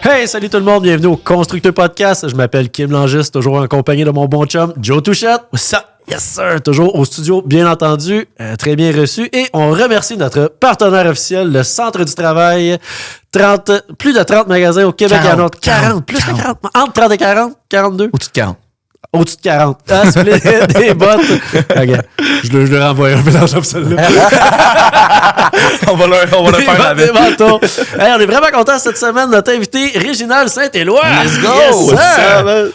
Hey, salut tout le monde, bienvenue au Constructeur Podcast. Je m'appelle Kim Langis, toujours en compagnie de mon bon chum Joe Touchette. Ça, yes sir, toujours au studio, bien entendu, très bien reçu. Et on remercie notre partenaire officiel, le Centre du Travail. Plus de 30 magasins au Québec. 40, plus de 40. Entre 30 et 40, 42. Au-dessus de 40. Au-dessus de 40. Ah, c'est des bottes. Okay. Je le renvoie un peu dans celle-là. on va le faire avec. Hey, on est vraiment contents cette semaine de notre invité, Réginald Saint-Éloi. Let's go!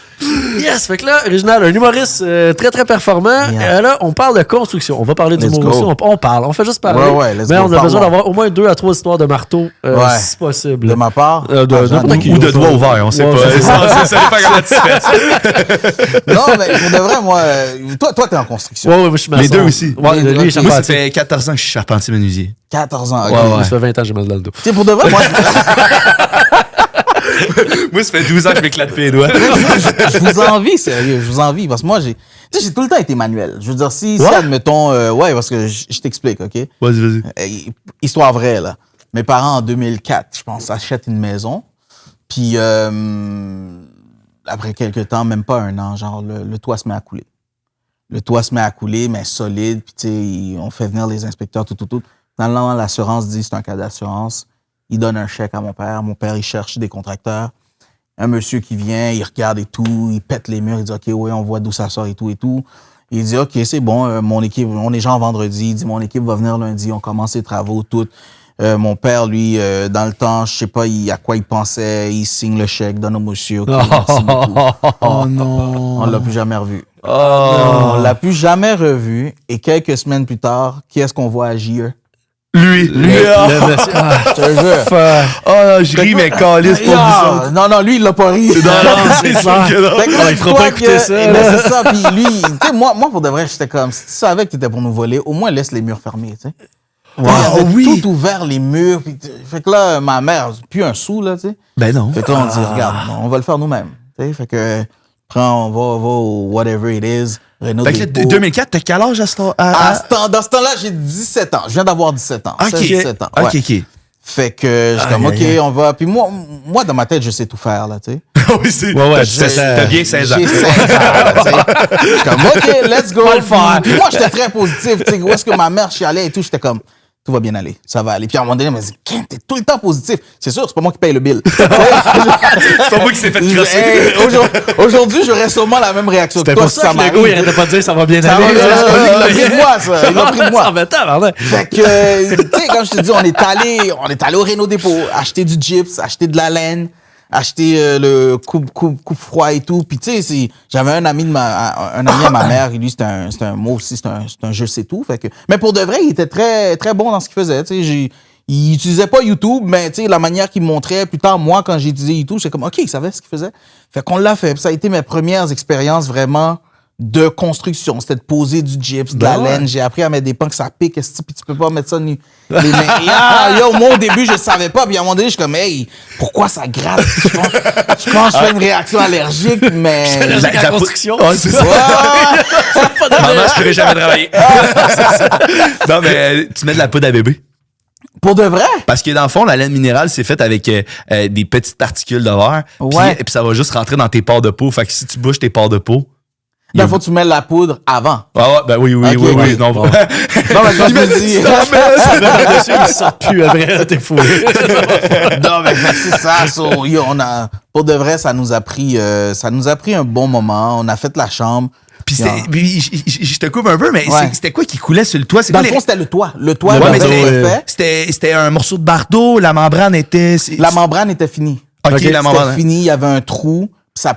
Yes, fait que là, Réginald, un humoriste très très performant. Yeah. Là, on parle de construction. On va parler d'humour aussi. On fait juste parler. Mais on a besoin d'avoir au moins 2 à 3 histoires de marteau, si possible. De ma part? Ou de doigts ouverts, on sait pas. Ça dépend comment tu fais. Non, mais pour de vrai, moi, toi, t'es en construction. Ouais, moi, je suis maçon. Les deux aussi. Ouais, lui, il est Moi, ça charpentier. fait 14 ans que je suis charpentier menuisier. 14 ans, ok. Ça fait 20 ans que j'ai mal dans le dos. Tu sais, pour de vrai, moi, Moi, ça fait 12 ans que je m'éclate les doigts. je vous envie, sérieux, je vous envie, parce que moi, j'ai tout le temps été manuel. Je veux dire, si admettons, parce que je t'explique, OK? Vas-y. Histoire vraie, là. Mes parents, en 2004, je pense, achètent une maison, puis après quelques temps, même pas un an, genre, le toit se met à couler. Le toit se met à couler, mais solide, puis tu sais, on fait venir les inspecteurs, tout. Finalement, l'assurance dit c'est un cas d'assurance. Il donne un chèque à mon père. Mon père, il cherche des contracteurs. Un monsieur qui vient, il regarde et tout, il pète les murs, il dit « OK, oui, on voit d'où ça sort et tout. » Il dit « OK, c'est bon, mon équipe, on est genre vendredi. » Il dit « Mon équipe va venir lundi, on commence les travaux, tout. » Mon père, lui, dans le temps, je sais pas à quoi il pensait, il signe le chèque, donne au monsieur. Okay, merci beaucoup. Oh non! On l'a plus jamais revu. Oh. On l'a plus jamais revu. Et quelques semaines plus tard, qui est-ce qu'on voit agir? Lui. Le monsieur. Je te jure. Oh, je ris, mais calisse pour ça. Non, lui, il l'a pas ri. Non, c'est clair. Fait que là, Il fera pas écouter ça. C'est ça. Puis lui, tu sais, moi, pour de vrai, j'étais comme, si tu savais que t'étais pour nous voler, au moins laisse les murs fermés, tu sais. Wow, il y avait tout ouvert, les murs. Puis, fait que là, ma mère, plus un sou, là, tu sais. Ben non. Fait que là, on dit, regarde, on va le faire nous-mêmes. Tu sais, fait que, on va au whatever it is. Renault Fait que Dépôt. 2004, t'as quel âge à ce temps? Dans ce temps-là, j'ai 17 ans. Je viens d'avoir 17 ans. 17 ans. Ouais. OK. Fait que, je suis comme, OK, on va. Puis moi, dans ma tête, je sais tout faire, là, tu sais. Oui, c'est. Ouais, T'as bien 16 ans. J'ai 16 ans, là, tu sais. Je suis comme, OK, let's go. Puis moi, j'étais très positif, tu sais. Où est-ce que ma mère chialait et tout, j'étais comme, tout va bien aller, ça va aller. Puis à un moment donné, elle m'a dit, Kim, t'es tout le temps positif. C'est sûr, c'est pas moi qui paye le bill. C'est pas moi qui s'est fait crosser. Hey, aujourd'hui, j'aurais sûrement la même réaction que C'était toi pour si ça que le m'arrive. gars, il arrêtait pas de dire ça va bien Ça va aller. bien aller. Il l'a pris de moi, ça. Il l'a pris de moi. Ça m'attend, pardon. Fait que, tu sais, comme je te dis, on est allé au Renault Dépôt, acheter du gyps, acheter de la laine, acheter le coupe froid et tout. Puis tu sais, j'avais un ami à ma mère, et lui c'était moi aussi, c'est un je sais tout. Fait que, mais pour de vrai, il était très très bon dans ce qu'il faisait. Tu sais, il utilisait pas YouTube, mais tu sais la manière qu'il me montrait. Plus tard, moi, quand j'ai utilisé YouTube, j'étais comme OK, il savait ce qu'il faisait. Fait qu'on l'a fait. Puis ça a été mes premières expériences vraiment de construction. C'était de poser du gyps, de la laine. J'ai appris à mettre des pans que ça pique, puis tu peux pas mettre ça les mains. Moi, au début, je savais pas. Puis à un moment donné, je suis comme, hey, pourquoi ça gratte? Je pense que je fais une réaction allergique, mais... La construction. C'est ça. Maman, je pourrais jamais travailler. Non, mais tu mets de la poudre à bébé. Pour de vrai? Parce que dans le fond, la laine minérale, c'est fait avec des petites particules de verre. Ouais. Puis ça va juste rentrer dans tes pores de peau. Fait que si tu bouges tes pores de peau... Il faut que tu mets la poudre avant. Ah ouais, ben oui. Ok. Non, Non, mais je me dis... Ça va par-dessus, il sort plus après, t'es fou. Non, mais c'est ça. Pour de vrai, ça nous a pris un bon moment. On a fait la chambre. Puis je te coupe un peu, mais c'était quoi qui coulait sur le toit? Dans le fond, c'était le toit. Le toit, ouais, mais c'était un morceau de bardeau, la membrane était... La membrane était finie. OK, la membrane. C'était fini, il y avait un trou.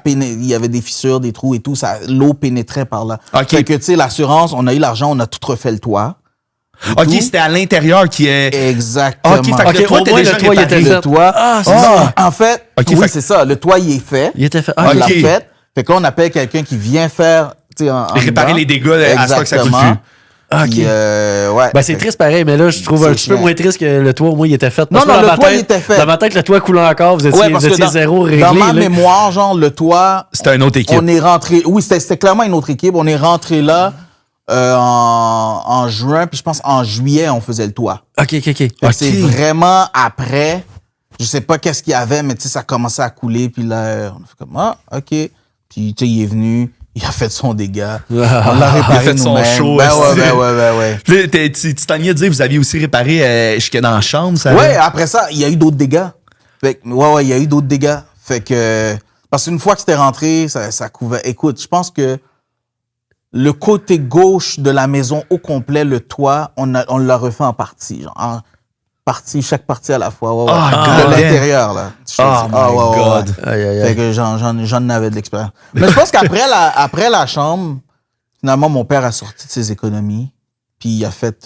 Il y avait des fissures, des trous et tout. L'eau pénétrait par là. Okay. Fait que, tu sais, l'assurance, on a eu l'argent, on a tout refait le toit. OK, c'était à l'intérieur qui est... Exactement. OK, fait que le toit, le toit, il était fait. Le toit. C'est ça. En fait, okay, oui, c'est ça. Le toit, il est fait. Il était fait. On l'a fait. Fait qu'on appelle quelqu'un qui vient faire... réparer les dégâts à ce que ça coûte plus. OK. Ouais. Ben, c'est triste pareil, mais là, je trouve un petit peu moins triste que le toit, au moins, il était fait. Non, le toit, il était fait. Dans ma tête, le toit coulait encore, vous étiez zéro réglé. Dans ma mémoire, genre, le toit... C'était une autre équipe. On est rentré... Oui, c'était clairement une autre équipe. On est rentré là en juin, puis je pense en juillet, on faisait le toit. OK. C'est vraiment après Je sais pas qu'est-ce qu'il y avait, mais tu sais, ça commençait à couler. Puis là, on a fait comme, ah, OK. Puis, tu sais, il est venu. Il a fait son dégât. On l'a réparé. Il a fait son show. Ouais. Tu t'en de dire, vous aviez aussi réparé jusque dans la chambre, ça? Ouais, après ça, il y a eu d'autres dégâts. Fait que, il y a eu d'autres dégâts. Fait que, parce qu'une fois que c'était rentré, ça couvait. Écoute, je pense que le côté gauche de la maison au complet, le toit, on l'a refait en partie, genre, chaque partie à la fois. De l'intérieur, là. My God. Fait que j'en avais de l'expérience. Mais je pense qu'après la chambre, finalement, mon père a sorti de ses économies, puis il a fait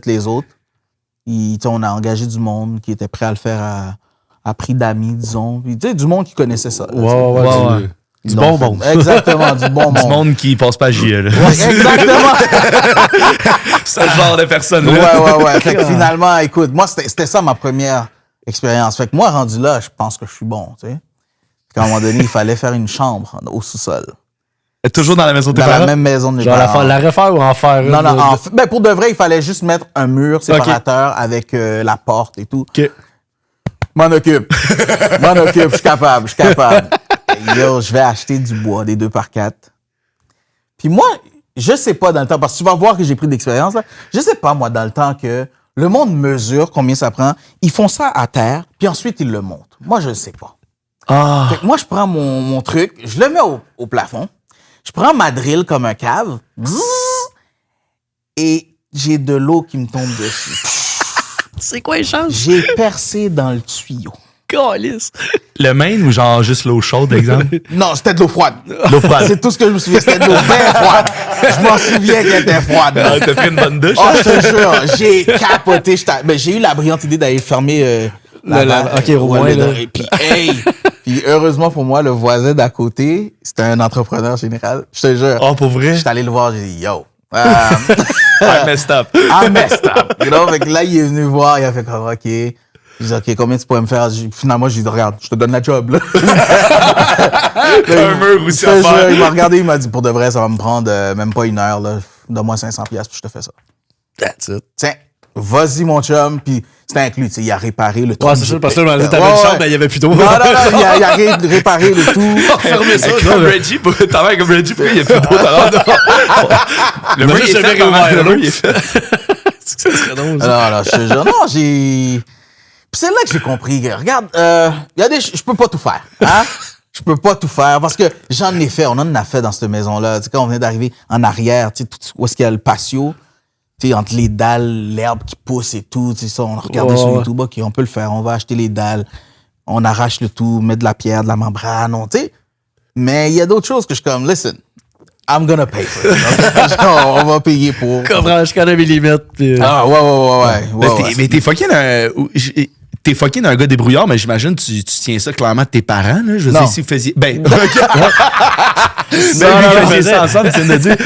les autres. On a engagé du monde qui était prêt à le faire à prix d'amis, disons. Puis, tu sais, du monde qui connaissait ça. Là, du bon monde. Exactement, du bon monde. Du monde qui passe pas JE, là. Exactement. Ce genre de personne-là. Ouais. Fait que finalement, écoute, moi, c'était ça ma première expérience. Fait que moi, rendu là, je pense que je suis bon, tu sais. À un moment donné, il fallait faire une chambre au sous-sol. Toujours dans la maison de tes parents? Dans la même maison de mes parents. Genre la refaire ou en faire une? Non, ben pour de vrai, il fallait juste mettre un mur séparateur avec la porte et tout. OK. M'en occupe, je suis capable. Yo, je vais acheter du bois, des 2x4. Puis moi, je sais pas dans le temps, parce que tu vas voir que j'ai pris d'expérience, là. Je sais pas, moi, dans le temps que le monde mesure combien ça prend. Ils font ça à terre, puis ensuite, ils le montent. Moi, je sais pas. Fait que moi, je prends mon truc, je le mets au plafond. Je prends ma drill comme un cave. Bzzz, et j'ai de l'eau qui me tombe dessus. C'est quoi les chances? J'ai percé dans le tuyau. Calice. Le main ou genre juste l'eau chaude, exemple? Non, c'était de l'eau froide. L'eau froide. C'est tout ce que je me souviens. C'était de l'eau bien froide. Je m'en souviens qu'elle était froide. T'as pris une bonne douche? Oh, je te jure, j'ai capoté. Mais j'ai eu la brillante idée d'aller fermer Puis heureusement pour moi, le voisin d'à côté, c'était un entrepreneur général. Je te jure. Oh, pour vrai? J'étais allé le voir, j'ai dit, yo. I messed up. I messed up. You know? Fait que là, il est venu voir, il a fait comme, OK. Je dis, OK, combien tu pourrais me faire? Finalement, je lui ai dit, regarde, je te donne la job, là. T'as un mur aussi à faire. Il m'a regardé, il m'a dit, pour de vrai, ça va me prendre même pas 1 heure, là. Donne-moi 500$, puis je te fais ça. That's it. Tiens, vas-y, mon chum, puis c'était inclus, tu sais, il a réparé le tout. Ouais, c'est sûr, parce que là, t'avais une chambre, mais il y avait plus d'eau. Non, il a réparé le tout. Fermez ça. Comme Reggie, t'as l'air comme Reggie, pourquoi il n'y a plus d'eau Le mur, il est fait, le mur, il est fait. C'est que ça serait drôle, ça. Non, je te jure. Non, j'ai... Puis c'est là que j'ai compris. Regarde, il y a je peux pas tout faire. Hein? Je peux pas tout faire parce que j'en ai fait. On en a fait dans cette maison-là. Tu sais, quand on venait d'arriver en arrière, tu sais, où est-ce qu'il y a le patio, tu sais, entre les dalles, l'herbe qui pousse et tout, tu sais, ça, on a regardé sur YouTube. OK, on peut le faire. On va acheter les dalles. On arrache le tout, met de la pierre, de la membrane, tu sais. Mais il y a d'autres choses que je suis comme, listen, I'm gonna pay for it. On va payer pour. Je connais mes limites. Puis... Ah, ouais. Mais t'es fucking un gars débrouillard, mais j'imagine tu tiens ça clairement de tes parents, là. Je veux dire, si vous faisiez. Ben, vous faisiez ça ensemble, c'est de dire.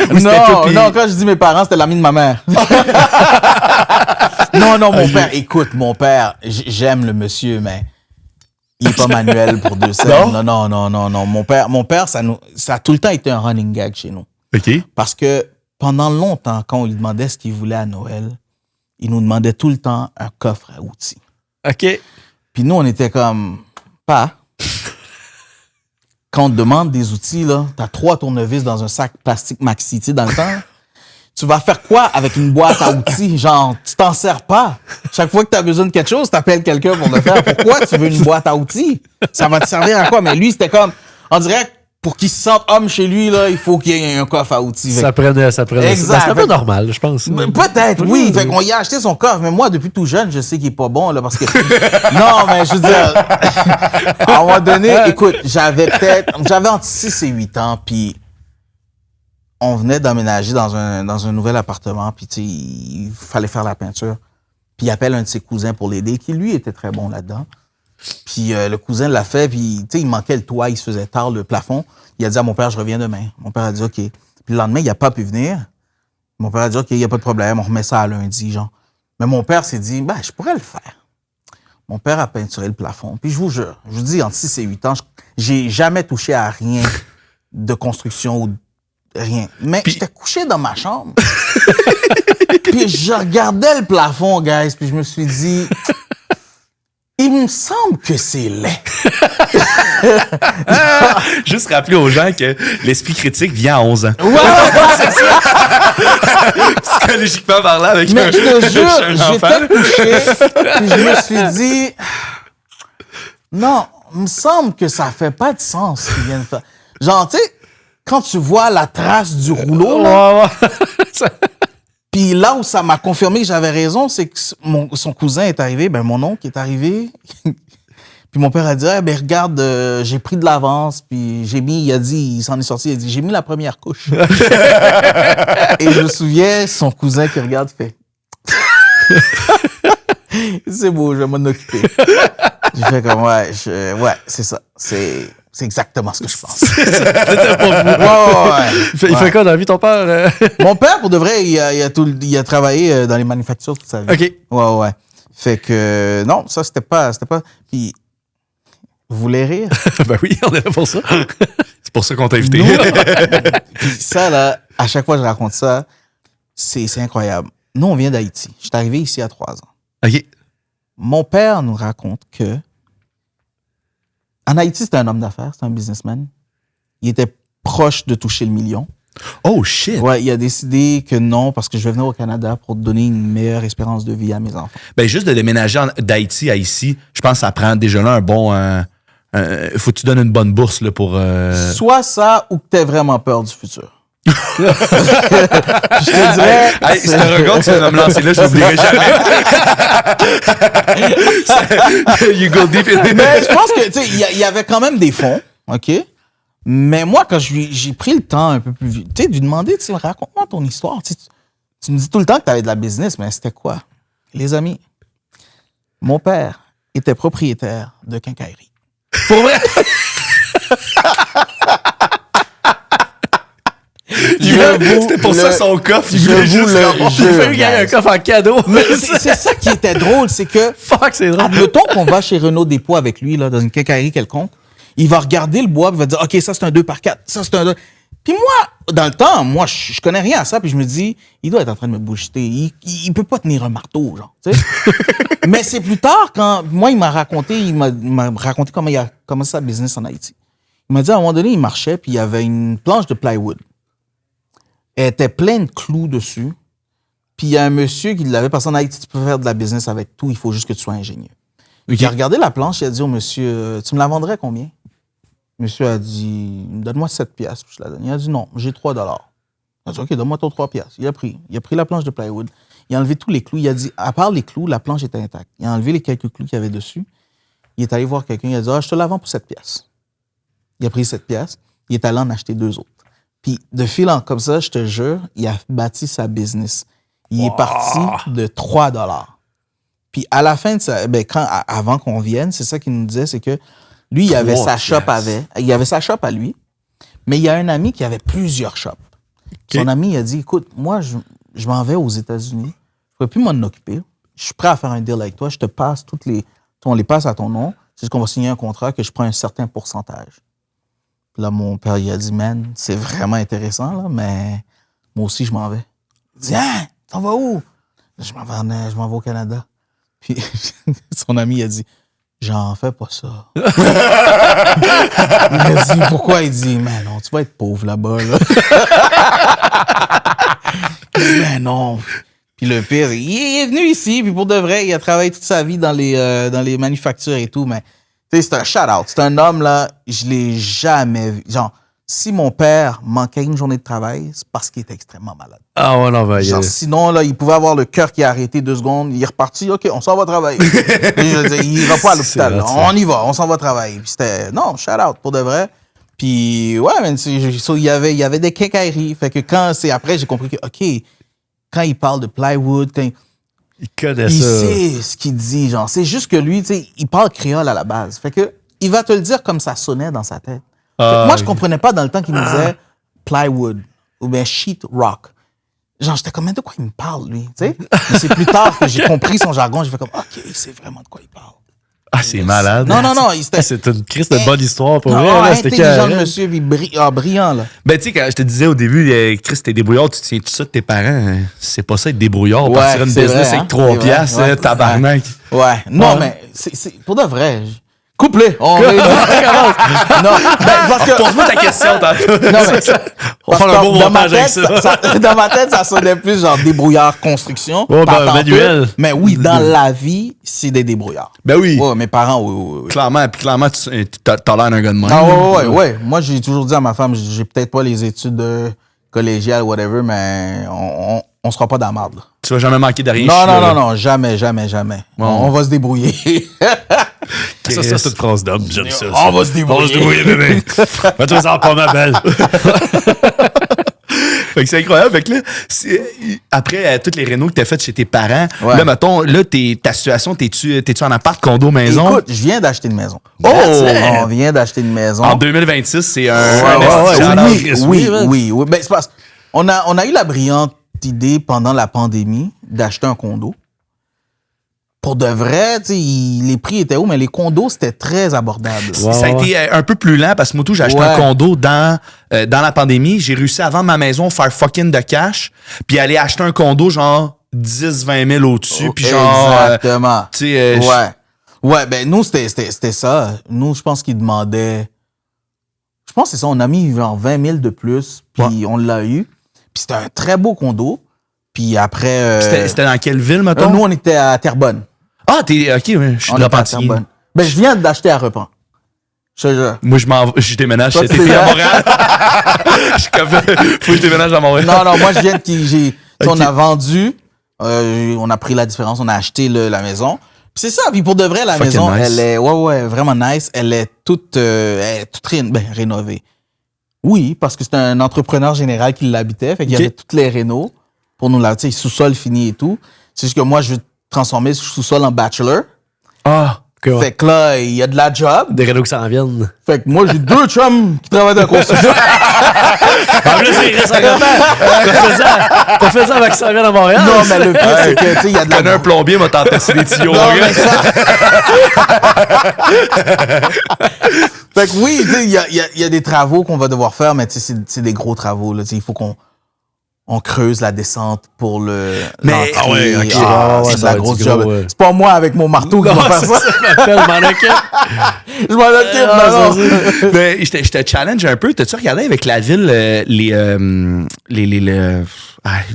Non, quand je dis mes parents, c'était l'ami de ma mère. Non, mon père, écoute, j'aime le monsieur, mais il est pas manuel pour 2 scènes. Non. Mon père, ça a tout le temps été un running gag chez nous. OK. Parce que pendant longtemps, quand on lui demandait ce qu'il voulait à Noël, il nous demandait tout le temps un coffre à outils. OK. Puis nous, on était comme, pas. Quand on te demande des outils, là, t'as 3 tournevis dans un sac plastique maxi, tu sais, dans le temps. Tu vas faire quoi avec une boîte à outils? Genre, tu t'en sers pas. Chaque fois que tu as besoin de quelque chose, t'appelles quelqu'un pour le faire. Pourquoi tu veux une boîte à outils? Ça va te servir à quoi? Mais lui, c'était comme, on dirait que pour qu'il se sente homme chez lui, là, il faut qu'il y ait un coffre à outils. Ça prenait. Exact. C'est un peu normal, je pense. Peut-être, oui. Fait qu'on y a acheté son coffre. Mais moi, depuis tout jeune, je sais qu'il est pas bon, là, parce que... Non, mais je veux dire, à un moment donné, écoute, j'avais entre 6 et 8 ans, puis on venait d'emménager dans un nouvel appartement, puis tu sais, il fallait faire la peinture. Puis il appelle un de ses cousins pour l'aider, qui lui était très bon là-dedans. Puis le cousin l'a fait, puis tu sais, il manquait le toit, il se faisait tard, le plafond. Il a dit à mon père, je reviens demain. Mon père a dit, OK. Puis le lendemain, il n'a pas pu venir. Mon père a dit, OK, il n'y a pas de problème, on remet ça à lundi, genre. Mais mon père s'est dit, je pourrais le faire. Mon père a peinturé le plafond. Puis je vous jure, je vous dis, entre 6 et 8 ans, j'ai jamais touché à rien de construction ou rien. Mais j'étais couché dans ma chambre. Puis je regardais le plafond, guys, puis je me suis dit... Il me semble que c'est laid. Juste rappeler aux gens que l'esprit critique vient à 11 ans. Ouais, c'est ça. Psychologiquement parlant, avec Mais je te un jure, enfant. j'étais couché, puis je me suis dit, non, il me semble que ça fait pas de sens ce qu'ils viennent faire. Genre, tu sais, quand tu vois la trace du rouleau, là, puis là où ça m'a confirmé que j'avais raison, c'est que son cousin est arrivé, ben mon oncle est arrivé. Puis mon père a dit, eh ben regarde, j'ai pris de l'avance, puis il s'en est sorti, il a dit, j'ai mis la première couche. Et je me souviens, son cousin qui regarde fait, c'est beau, je vais m'en occuper. J'ai fait comme, ouais, c'est ça, c'est exactement ce que je pense. C'était pas fou. Ouais. Il fait quoi dans la vie, ton père? Mon père, pour de vrai, il a travaillé dans les manufactures toute sa vie. OK. Ouais. Fait que, non, ça, c'était pas, puis, vous voulez rire? Ben oui, on est là pour ça. C'est pour ça qu'on t'a invité. Puis ça, là, à chaque fois que je raconte ça, c'est incroyable. Nous, on vient d'Haïti. Je suis arrivé ici à 3 ans. OK. Mon père nous raconte que, en Haïti, c'était un homme d'affaires, c'était un businessman. Il était proche de toucher le million. Oh, shit. Ouais, il a décidé que non, parce que je vais venir au Canada pour donner une meilleure espérance de vie à mes enfants. Ben, juste de déménager d'Haïti à ici, je pense que ça prend déjà là un bon... faut que tu donnes une bonne bourse là, pour... Soit ça, ou que t'aies vraiment peur du futur. Je te dirais... Hey, c'est un regard que tu vas me lancer là, je l'oublierai jamais. You go deep in Mais je pense que, tu sais, il y avait quand même des fonds, OK? Mais moi, quand j'ai pris le temps un peu plus vite, tu sais, de lui demander, tu sais, raconte-moi ton histoire. Tu me dis tout le temps que tu avais de la business, mais c'était quoi? Les amis, mon père était propriétaire de quincaillerie. Pour vrai? C'était pour ça son coffre. Il voulait juste l'avoir. J'ai fait gagner un coffre en cadeau. Mais c'est ça qui était drôle, c'est que, Fuck, c'est drôle. admettons qu'on va chez Renault Dépôt avec lui, là, dans une quincaillerie quelconque, il va regarder le bois, puis il va dire, OK, ça c'est un 2x4, ça c'est un 2. Puis moi, dans le temps, moi, je connais rien à ça, puis je me dis, il doit être en train de me bullshiter. Il peut pas tenir un marteau, genre, tu sais. Mais c'est plus tard, quand, moi, il m'a raconté comment il a commencé sa business en Haïti. Il m'a dit, à un moment donné, il marchait, puis il y avait une planche de plywood. Elle était pleine de clous dessus. Puis il y a un monsieur qui l'avait passé en Haïti, tu peux faire de la business avec tout, il faut juste que tu sois ingénieur. Il a regardé la planche, il a dit au monsieur, tu me la vendrais combien? Le monsieur a dit, donne-moi 7 piastres. Je la donne. Il a dit, non, j'ai 3 $. Il a dit, OK, donne-moi ton 3 piastres. Il a pris la planche de plywood. Il a enlevé tous les clous. Il a dit, à part les clous, la planche était intacte. Il a enlevé les quelques clous qu'il y avait dessus. Il est allé voir quelqu'un. Il a dit, je te la vends pour 7 piastres. Il a pris 7 piastres. Il est allé en acheter 2 autres. Puis, de fil en comme ça, je te jure, il a bâti sa business. Il est parti de 3 $. Puis, à la fin de ça, avant qu'on vienne, c'est ça qu'il nous disait, c'est que lui, il avait sa shop il avait sa shop à lui, mais il y a un ami qui avait plusieurs shops. Okay. Son ami, il a dit, écoute, moi, je m'en vais aux États-Unis, je ne pourrais plus m'en occuper. Je suis prêt à faire un deal avec toi. Je te passe on les passe à ton nom. C'est juste qu'on va signer un contrat que je prends un certain pourcentage. Là, mon père, il a dit, man, c'est vraiment intéressant, là, mais moi aussi, je m'en vais. Il dit, hein, t'en vas où? Je m'en vais au Canada. Puis, son ami, il a dit, j'en fais pas ça. Il a dit, pourquoi? Il dit, mais non, tu vas être pauvre là-bas, là. Il dit, mais non. Puis le pire, il est venu ici, puis pour de vrai, il a travaillé toute sa vie dans les manufactures et tout, mais tu sais, c'est un shout-out. C'est un homme, là, je l'ai jamais vu. Genre, si mon père manquait une journée de travail, c'est parce qu'il était extrêmement malade. Ah ouais, non, ben, genre, sinon, là, il pouvait avoir le cœur qui a arrêté 2 secondes. Il est reparti. OK, on s'en va travailler. Et je veux dire, il ira pas à l'hôpital. On y va, on s'en va travailler. Puis c'était, non, shout-out, pour de vrai. Puis, ouais, mais il y avait des quincailleries. Fait que après, j'ai compris que, OK, quand il parle de plywood, il connaît il ça. sait ce qu'il dit, genre. C'est juste que lui, tu sais, il parle créole à la base. Fait que, il va te le dire comme ça sonnait dans sa tête. Moi, je comprenais pas dans le temps qu'il me disait plywood ou bien sheet rock. Genre, j'étais comme, de quoi il me parle, lui, tu sais? Mais c'est plus tard que j'ai compris son jargon, j'ai fait comme, OK, c'est vraiment de quoi il parle. Ah, c'est malade. Non, c'était... C'est une crise de bonne histoire pour Non, vrai. Là, c'était intelligent, le carré. monsieur, puis brillant, là. Ben, tu sais, quand je te disais au début, Chris, t'es débrouillard, tu tiens tout ça de tes parents. Hein. C'est pas ça être débrouillard. Ouais, Partir une c'est business vrai, avec hein. 3 C'est vrai, piastres, ouais. tabarnak. Ouais. Non, Ouais. mais c'est pour de vrai. Couple-les. Non, ben, parce que... Pose-moi ta question, tantôt. Non, mais... On va faire un beau dans ma montage avec tête, ça. dans ma tête, ça sonnait plus genre débrouillard construction. Ouais, ben, T'entends manuel. peu, mais oui, dans la vie, c'est des débrouillards. Ben oui. Ouais, mes parents, oui. Clairement, t'as l'air d'un gars de même. Ah ouais. Moi, j'ai toujours dit à ma femme, j'ai peut-être pas les études collégiales, whatever, mais on sera pas dans la marde, là. Tu vas jamais manquer de rien. Non, jamais. On va se débrouiller. Ça, c'est une phrase d'homme. J'aime ça. On va se débrouiller. On va se débrouiller, bébé. Mets-toi ça pas ma belle. Fait que c'est incroyable. Fait que là, après toutes les rénaux que t'as faites chez tes parents, Ouais. là, mettons, là, ta situation, t'es-tu en appart, condo, maison? Écoute, je viens d'acheter une maison. Oh! On vient d'acheter une maison. En 2026, c'est Oui. Ben, c'est parce on a eu la brillante idée pendant la pandémie d'acheter un condo. Pour de vrai, tu sais, les prix étaient hauts, mais les condos, c'était très abordable. Ouais. Ça a été un peu plus lent parce que moi, tout, j'ai acheté un condo dans la pandémie. J'ai réussi à vendre ma maison, faire fucking de cash, puis aller acheter un condo genre 10-20 000 au-dessus, puis genre... Exactement. tu sais, Ouais, ben nous, c'était ça. Nous, je pense qu'ils demandaient... Je pense que c'est ça, on a mis genre 20 000 de plus, puis on l'a eu. Puis c'était un très beau condo. Puis après... C'était dans quelle ville, mettons? nous, on était à Terrebonne. Ah, OK, ouais, je suis On de était à Repentigny. Terrebonne. Ben, je viens d'acheter à Repent. Je te jure. Moi, je déménage Toi, cet tu été sais, à Montréal. Je suis comme, faut que je déménage à Montréal. Non, moi, je viens de... Tu sais, Ok. on a vendu, on a pris la différence, on a acheté la maison. Puis c'est ça. Puis pour de vrai, la Fucking maison, nice. elle est... Ouais, vraiment nice. Elle est toute rénovée. Oui, parce que c'est un entrepreneur général qui l'habitait. Fait qu'il y Ok. avait toutes les rénos pour nous là, tu sais, sous-sol fini et tout. C'est juste que moi, je veux transformer ce sous-sol en bachelor. Ah, Quoi? Fait que là, il y a de la job. Des rénaux qui s'en viennent. Fait que moi, j'ai 2 chums qui travaillent dans la construction. En plus, il reste à Pas fait ça avec ça vient à Montréal. Non, mais le pire, c'est que, tu sais, il y a de je connais la... un plombier, m'a tenté les tuyaux. Non, mon gars. mais ça... Fait que oui, tu sais, il y a des travaux qu'on va devoir faire, mais tu sais, c'est des gros travaux, là. Tu sais, il faut qu'on creuse la descente pour Mais- l'entrée. Ah ouais, ok. C'est Ouais, de ça la va être grosse du job. gros, ouais. C'est pas moi avec mon marteau qui Non, va faire c'est ça. ça, je m'appelle mannequin. Je m'en occupe, non. Mais je te challenge un peu. T'as-tu regardé avec la ville le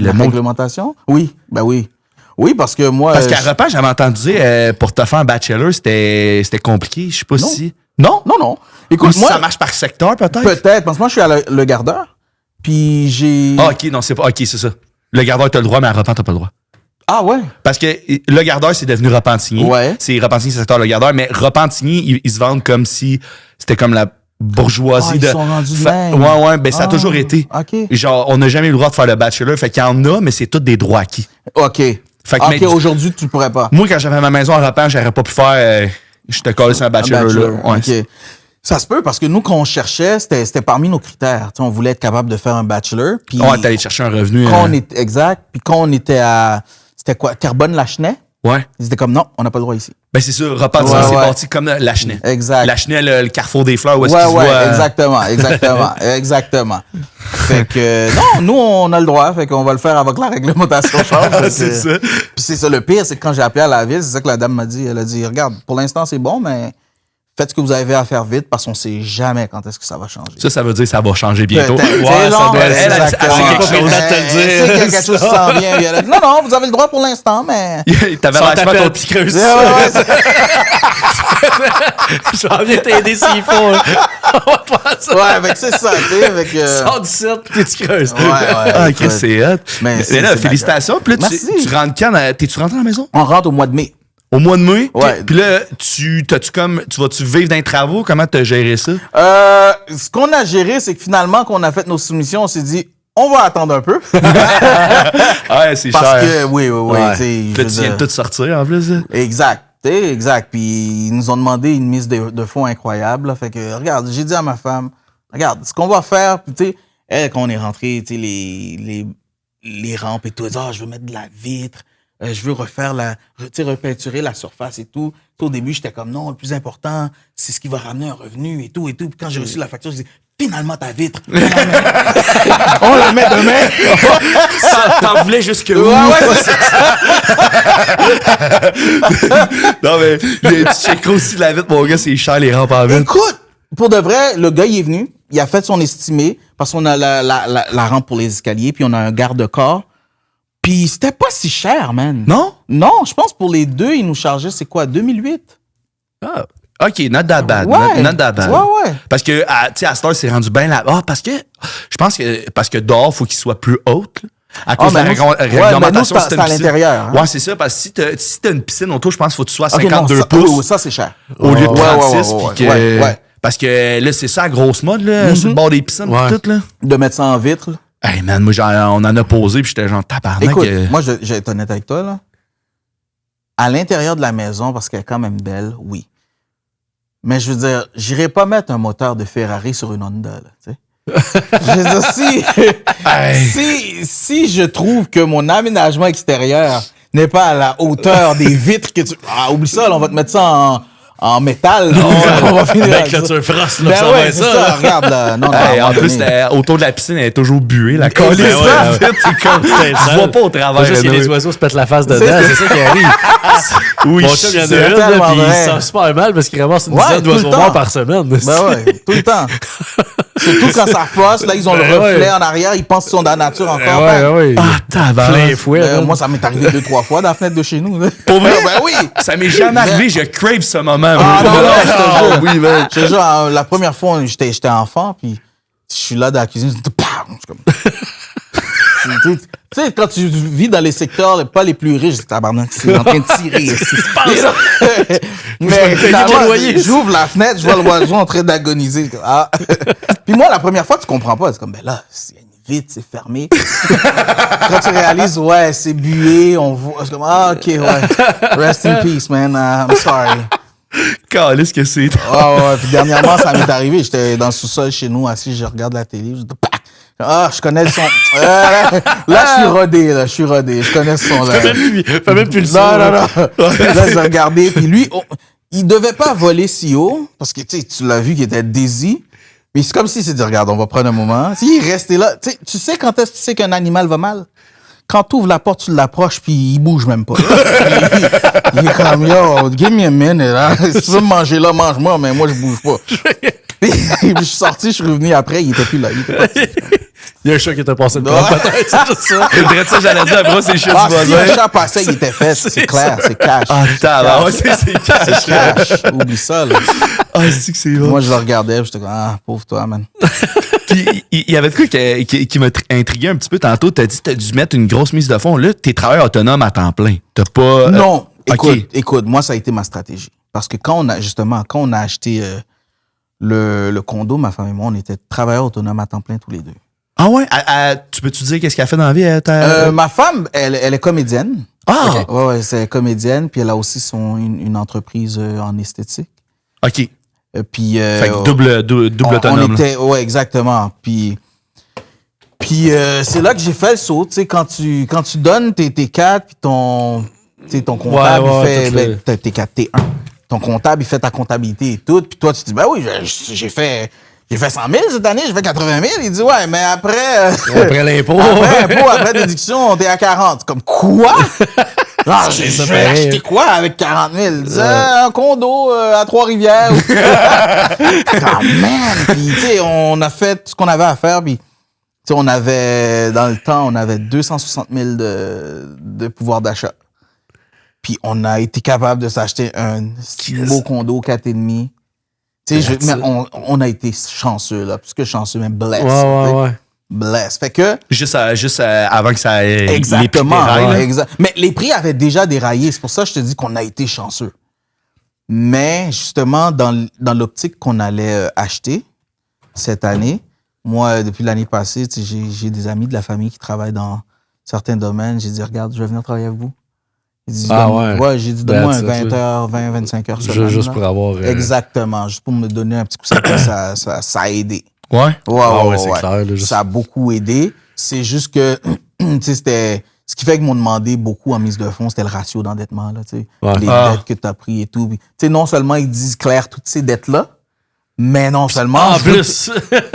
La mot? réglementation? Oui, ben oui. Oui, parce que moi... Parce qu'à repas, j'avais entendu dire pour te faire un bachelor, c'était compliqué. Je sais pas Non. si. Non? Non. Ou Écoute, si moi... ça marche par secteur, peut-être? Peut-être, parce que moi, je suis à le gardeur. Puis j'ai... Ah, ok, non, c'est pas. Ok, c'est ça. Le gardeur, t'as le droit, mais à Repent, t'as pas le droit. Ah ouais? Parce que le gardeur, c'est devenu Repentigny. Ouais. C'est Repentigny, c'est le secteur le gardeur, mais Repentigny, ils se vendent comme si c'était comme la bourgeoisie Ah, ils de. sont rendus de même. Ouais, ben ça a Ah, toujours été. OK. Genre, on n'a jamais eu le droit de faire le bachelor, fait qu'il y en a, mais c'est tous des droits acquis. OK. Fait que, OK, mais- aujourd'hui, tu pourrais pas. Moi, quand j'avais ma maison à Repent, j'aurais pas pu faire. Je te collais sur un bachelor, là. Ouais. OK. Ça se peut parce que nous, quand on cherchait, c'était parmi nos critères. Tu sais, on voulait être capable de faire un bachelor. Puis Ouais, t'allais chercher un revenu. quand on était, exact. Puis quand on était à, c'était quoi, Terrebonne-Lachenay, Ouais. ils étaient comme non, on n'a pas le droit ici. Ben, c'est sûr, Repentigny, Ouais, c'est ouais. parti comme Lachenay. Exact. Lachenay, le carrefour des fleurs, où est-ce Ouais, qu'il se voit. exactement. Fait que, non, nous, on a le droit. Fait qu'on va le faire avant que la réglementation change. Fait que- C'est ça. Puis c'est ça, le pire, c'est que quand j'ai appelé à la ville, c'est ça que la dame m'a dit. Elle a dit, regarde, pour l'instant, c'est bon, mais faites ce que vous avez à faire vite parce qu'on sait jamais quand est-ce que ça va changer. Ça veut dire que ça va changer bientôt. Peut-être. Ouais, Tu sais, ça genre, doit être. Elle, exactement. c'est quelque chose. de te le dire. Elle sait qu'il y a quelque chose qui s'en vient. Puis elle a dit, non, vous avez le droit pour l'instant, mais... T'avais Sans l'air t'appel, ton petit creuse. Ouais, ouais, c'est- Je vais venir t'aider s'il faut. On va te faire ça. ouais, fait que c'est ça, tu sais, avec... Sors du site, puis tu creuses. Ouais, Ah, écoute. ok, c'est hot. Mais Mais c'est là, la félicitations. Puis là, Merci. tu rentres quand? T'es-tu rentré à la maison? On rentre au mois de mai. Au mois de mai? Ouais. Puis là, tu vas-tu vivre dans les travaux? Comment t'as géré ça? Ce qu'on a géré, c'est que finalement, quand on a fait nos soumissions, on s'est dit, on va attendre un peu. Ouais, c'est Parce cher. que, oui, Ouais. tu sais, je Là, veux tu viens de dire- tout sortir en plus. Là. Exact. Exact. Puis ils nous ont demandé une mise de fonds incroyable. Là. Fait que, regarde, j'ai dit à ma femme, regarde, ce qu'on va faire, puis tu sais, elle, quand on est rentré, tu sais, les rampes et tout, elle dit, je veux mettre de la vitre. je veux repeinturer la surface et tout. Au début, j'étais comme, non, le plus important, c'est ce qui va ramener un revenu et tout. Puis quand j'ai reçu la facture, je dis, finalement, ta vitre. On la met demain. T'en voulais jusque où? Non, mais tu checkeras aussi la vitre, mon gars, c'est cher, les rampes en vitre. Écoute, pour de vrai, le gars, il est venu. Il a fait son estimé parce qu'on a la rampe pour les escaliers, puis on a un garde-corps. Puis c'était pas si cher, man. Non? Non, je pense pour les deux, ils nous chargeaient, c'est quoi, 2008? Ah. OK, not that bad. Ouais. Not that bad. Ouais. Parce que, tu sais, à cette heure, c'est rendu bien là. Ah, parce que, je pense que, dehors, faut qu'il soit plus haute, là. À cause de la réglementation, c'est à l'intérieur. Ouais, c'est ça, parce que si t'as une piscine autour, je pense qu'il faut que tu sois à Okay, 52 non, pouces. ça, c'est cher. Au lieu de 36, puis que... Ouais. Parce que là, c'est ça, la grosse mode, là, sur le bord des piscines, tout, là. De mettre ça en vitre, là. Hey, man, moi, on en a posé, puis j'étais genre, tabarnak. Écoute, moi, je vais être honnête avec toi, là. À l'intérieur de la maison, parce qu'elle est quand même belle, oui. Mais je veux dire, j'irai pas mettre un moteur de Ferrari sur une Honda, là, tu sais. Je veux dire, si je trouve que mon aménagement extérieur n'est pas à la hauteur des vitres que tu... Ah, oublie ça, là, on va te mettre ça en métal. Là, on va finir avec là, tu froisses, là, ben ça ouais, va être c'est ça. ça, regarde, là. Non, En plus, autour de la piscine, elle est toujours buée, la colline. c'est ça. Je vois pas au travers. Juste que les oiseaux se pètent la face dedans, c'est ça qui arrive. Oui, Mon chum, il y en a c'est une, là, tellement puis il vrai. sent super mal parce qu'il ramasse une Ouais, dizaine tout le d'oiseaux temps. morts par semaine. Ben ouais, tout le temps. Surtout quand ça fosse, là, ils ont le Ben reflet ouais. en arrière, ils pensent qu'ils sont dans la nature encore. Ouais. Ah, tabarnak. Plein fouet. Moi, ça m'est arrivé 2-3 fois dans la fenêtre de chez nous. Là. Pour vrai? Ben oui! Ça m'est jamais arrivé, je crave ce moment. Ah, non, je te jure. Oui, man. Je te jure, la première fois, j'étais enfant, puis je suis là dans la cuisine, je suis comme... Tu sais, quand tu vis dans les secteurs pas les plus riches, tabarnak, c'est en train de tirer ici. Mais finalement, j'ouvre la fenêtre, je vois l'oiseau en train d'agoniser. Ah. Puis moi, la première fois, tu comprends pas. C'est comme, ben là, il y a une vitre, c'est fermé. Quand tu réalises, ouais, c'est bué, on voit. C'est comme, ah, ok, ouais. Rest in peace, man. I'm sorry. Calisse que c'est. Ah ouais, puis dernièrement, ça m'est arrivé. J'étais dans le sous-sol chez nous, assis, je regarde la télé. Je connais le son. Là, je suis rodé. Je connais ce son-là. Fais même plus le son. Non. Là, j'ai regardé. Puis lui, il devait pas voler si haut, parce que tu l'as vu qu'il était désy. Mais c'est comme s'il s'est dit, regarde, on va prendre un moment. S'il est resté là, tu sais quand est-ce que tu sais qu'un animal va mal? Quand tu ouvres la porte, tu l'approches, puis il bouge même pas. Il est comme, yo, give me a minute. Hein? Si tu veux me manger là, mange-moi, mais moi, je bouge pas. Puis je suis sorti, je suis revenu après, il était plus là. Il était parti. Il y a un chat qui était passé le temps, peut-être, c'est juste ça. C'est ça, j'allais dire, après, c'est le chien du Si voisin. un chat passait, il était fait, c'est clair, c'est cash. Ah, tabarnak, ouais, c'est cash. C'est cash. Oublie ça, là. Ah, c'est que c'est vrai. Moi, je le regardais, j'étais comme, ah, pauvre toi, man. Puis, il y avait de quoi qui m'a intrigué un petit peu tantôt. T'as dit que t'as dû mettre une grosse mise de fond. Là, t'es travailleur autonome à temps plein. T'as pas... Non. OK. Écoute, moi, ça a été ma stratégie. Parce que quand on a acheté le condo, ma femme et moi, on était travailleurs autonomes à temps plein tous les deux. Ah ouais? Tu peux-tu dire qu'est-ce qu'elle fait dans la vie? Ma femme, elle est comédienne. Ah! Ouais, c'est comédienne. Puis elle a aussi une entreprise en esthétique. OK. Puis... Fait que double autonome. Ouais, exactement. Puis c'est là que j'ai fait le saut. Tu sais, quand tu donnes tes T4, puis ton comptable, il fait... tes T4, T1. Ton comptable, il fait ta comptabilité et tout. Puis toi, tu te dis, ben oui, j'ai fait 100 000 cette année, j'ai fait 80 000. Il dit, ouais, mais après... Après l'impôt. Après déduction, t'es à 40. Comme, quoi? Non, je vais acheter quoi avec 40 000? Il disait, un condo à Trois-Rivières. Quand même! Puis, tu sais, on a fait ce qu'on avait à faire. Puis, tu sais, dans le temps, on avait 260 000 de pouvoir d'achat. Puis, on a été capable de s'acheter un beau condo 4,5. Tu sais, mais on a été chanceux, là. Plus que chanceux, mais blessé. Ouais. Bless. Fait que. Juste avant que ça ait. Exactement. Les prix Mais les prix avaient déjà déraillé. C'est pour ça que je te dis qu'on a été chanceux. Mais justement, dans l'optique qu'on allait acheter cette année, moi, depuis l'année passée, j'ai des amis de la famille qui travaillent dans certains domaines. J'ai dit, regarde, je vais venir travailler avec vous. Ouais, j'ai dit, donne-moi un 20-25 heures semaine. Juste pour avoir... Exactement. Juste pour me donner un petit coup de ça a aidé. Ouais? Ouais, c'est clair. Là, ça a beaucoup aidé. C'est juste que, tu sais, Ce qui fait qu'ils m'ont demandé beaucoup en mise de fonds, c'était le ratio d'endettement, là, tu sais. Ouais. Les dettes que tu as pris et tout. Puis, tu sais, non seulement ils disent clair toutes ces dettes-là, mais non seulement. En plus!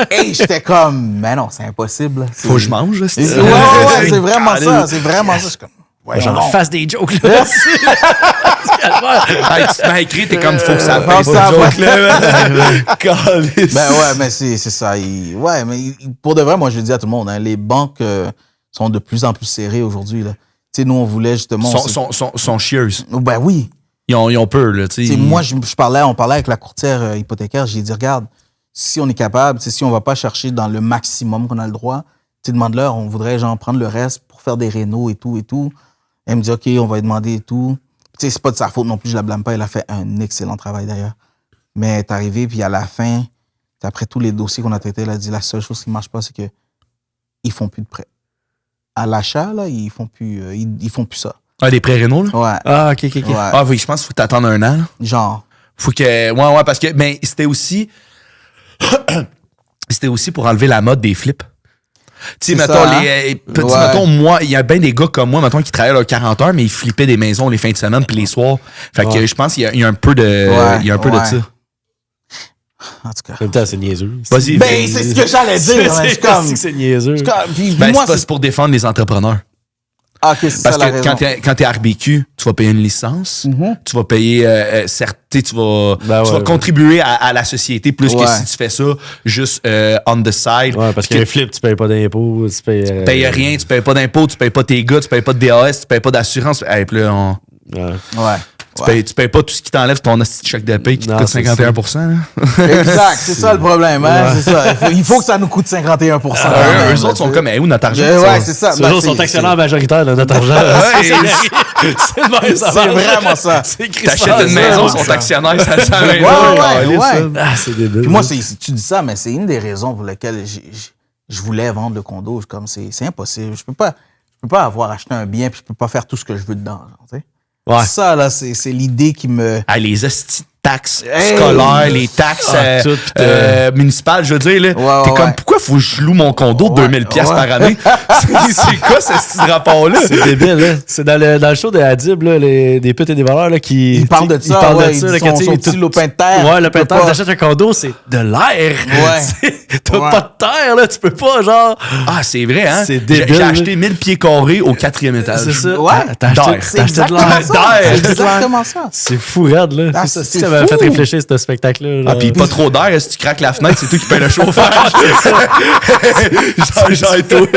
Hey, j'étais comme, mais non, c'est impossible. Faut que je mange, là. Ouais, c'est vraiment ça. C'est vraiment ça. Je suis comme, ouais, J'en non. fasse des jokes, là. Hey, tu m'as écrit, t'es comme, faut que ça Faut que passe ça pas de joke, là. Calisse. Ben ouais, mais c'est ça. Ouais, mais pour de vrai, moi, je le dis à tout le monde, hein, les banques sont de plus en plus serrées aujourd'hui, là. Tu sais, nous, on voulait justement. Sont chieuse. Ben oui. Ils ont peur, là, tu sais. Moi, on parlait avec la courtière hypothécaire, j'ai dit, regarde, si on est capable, si on va pas chercher dans le maximum qu'on a le droit, tu demande-leur, on voudrait genre prendre le reste pour faire des rénaux et tout et tout. Elle me dit, OK, on va lui demander et tout. Tu sais, c'est pas de sa faute non plus, je la blâme pas, elle a fait un excellent travail d'ailleurs. Mais elle est arrivée, puis à la fin, après tous les dossiers qu'on a traités, elle a dit, la seule chose qui marche pas, c'est que ils font plus de prêts. À l'achat, là, ils font plus ça. Ah, des prêts rénaux, là? Ouais. Ah, OK. Ouais. Ah oui, je pense qu'il faut t'attendre un an, là. Genre. Faut que. Ouais, parce que. Mais c'était aussi. C'était aussi pour enlever la mode des flips. Tu sais, C'est mettons, ça, hein? mettons, moi, il y a bien des gars comme moi, mettons, qui travaillaient leurs 40 heures, mais ils flippaient des maisons les fins de semaine puis les soirs. Fait que je pense qu'il y a un peu de. Il y a un peu de ça. En tout cas. En même temps, c'est niaiseux. Vas-y. Ben, c'est ce que j'allais dire. Je suis comme. C'est niaiseux. Puis Ben, moi, c'est pour défendre les entrepreneurs. Ah, ok, c'est Parce ça la que raison. quand t'es RBQ, tu vas payer une licence, tu vas payer, certes, tu vas contribuer à la société plus que si tu fais ça juste on the side. Ouais, parce qu'un flip, tu payes pas d'impôts, tu payes. Payes rien, tu payes pas d'impôts, tu payes pas tes gars, tu payes pas de DAS, tu payes pas d'assurance. Hey, puis là, Ouais. tu payes pas tout ce qui t'enlève ton asti de chèque de paye qui te Non, coûte c'est 51%. Là. Exact, c'est ça le problème, hein, c'est ça. Il faut que ça nous coûte 51%. Eux autres sont comme, hey, où notre argent? Ouais, c'est ça. Ces gens sont actionnaires majoritaires de notre argent. C'est vraiment ça. T'achètes une maison, ils sont actionnaires, ça sert à rien. Ouais. Ah, c'est débile. Puis moi, tu dis ça, mais c'est une des raisons pour lesquelles je voulais vendre le condo. Comme c'est impossible. Je peux pas avoir acheté un bien puis je peux pas faire tout ce que je veux dedans. Genre, tu sais. Ouais. Ça, là, c'est l'idée qui me... Ah, les hosties de taxes scolaires, les taxes municipales, je veux dire, là. T'es comme, pourquoi faut que je loue mon condo 2000$ par année? C'est quoi ce rapport-là? C'est débile, là. C'est dans le show de Hadib, là, des putes et des voleurs, là, qui. Ils parlent de ça, Ils parlent ouais, de ça, ils là, sont- quand tu son sais, petit tout- lopin de terre. Ouais, le Tu peux peintre, pas- t'achètes un condo, c'est de l'air. Ouais. T'as Ouais. pas de terre, là. Tu peux pas, genre. Ah, c'est vrai, hein? C'est débile, J'ai là. acheté 1000 pieds carrés au 4e étage. C'est ça. Ouais. T'as acheté, D'air. t'as acheté de exactement l'air. ça. d'air. C'est exactement ça. C'est fou, raide, là. Ah, c'est ça c'est qui m'avait fou. fait réfléchir, ce spectacle-là. Ah, pis pas trop d'air, si tu craques la fenêtre, c'est toi qui paye le chauffage. genre et tout.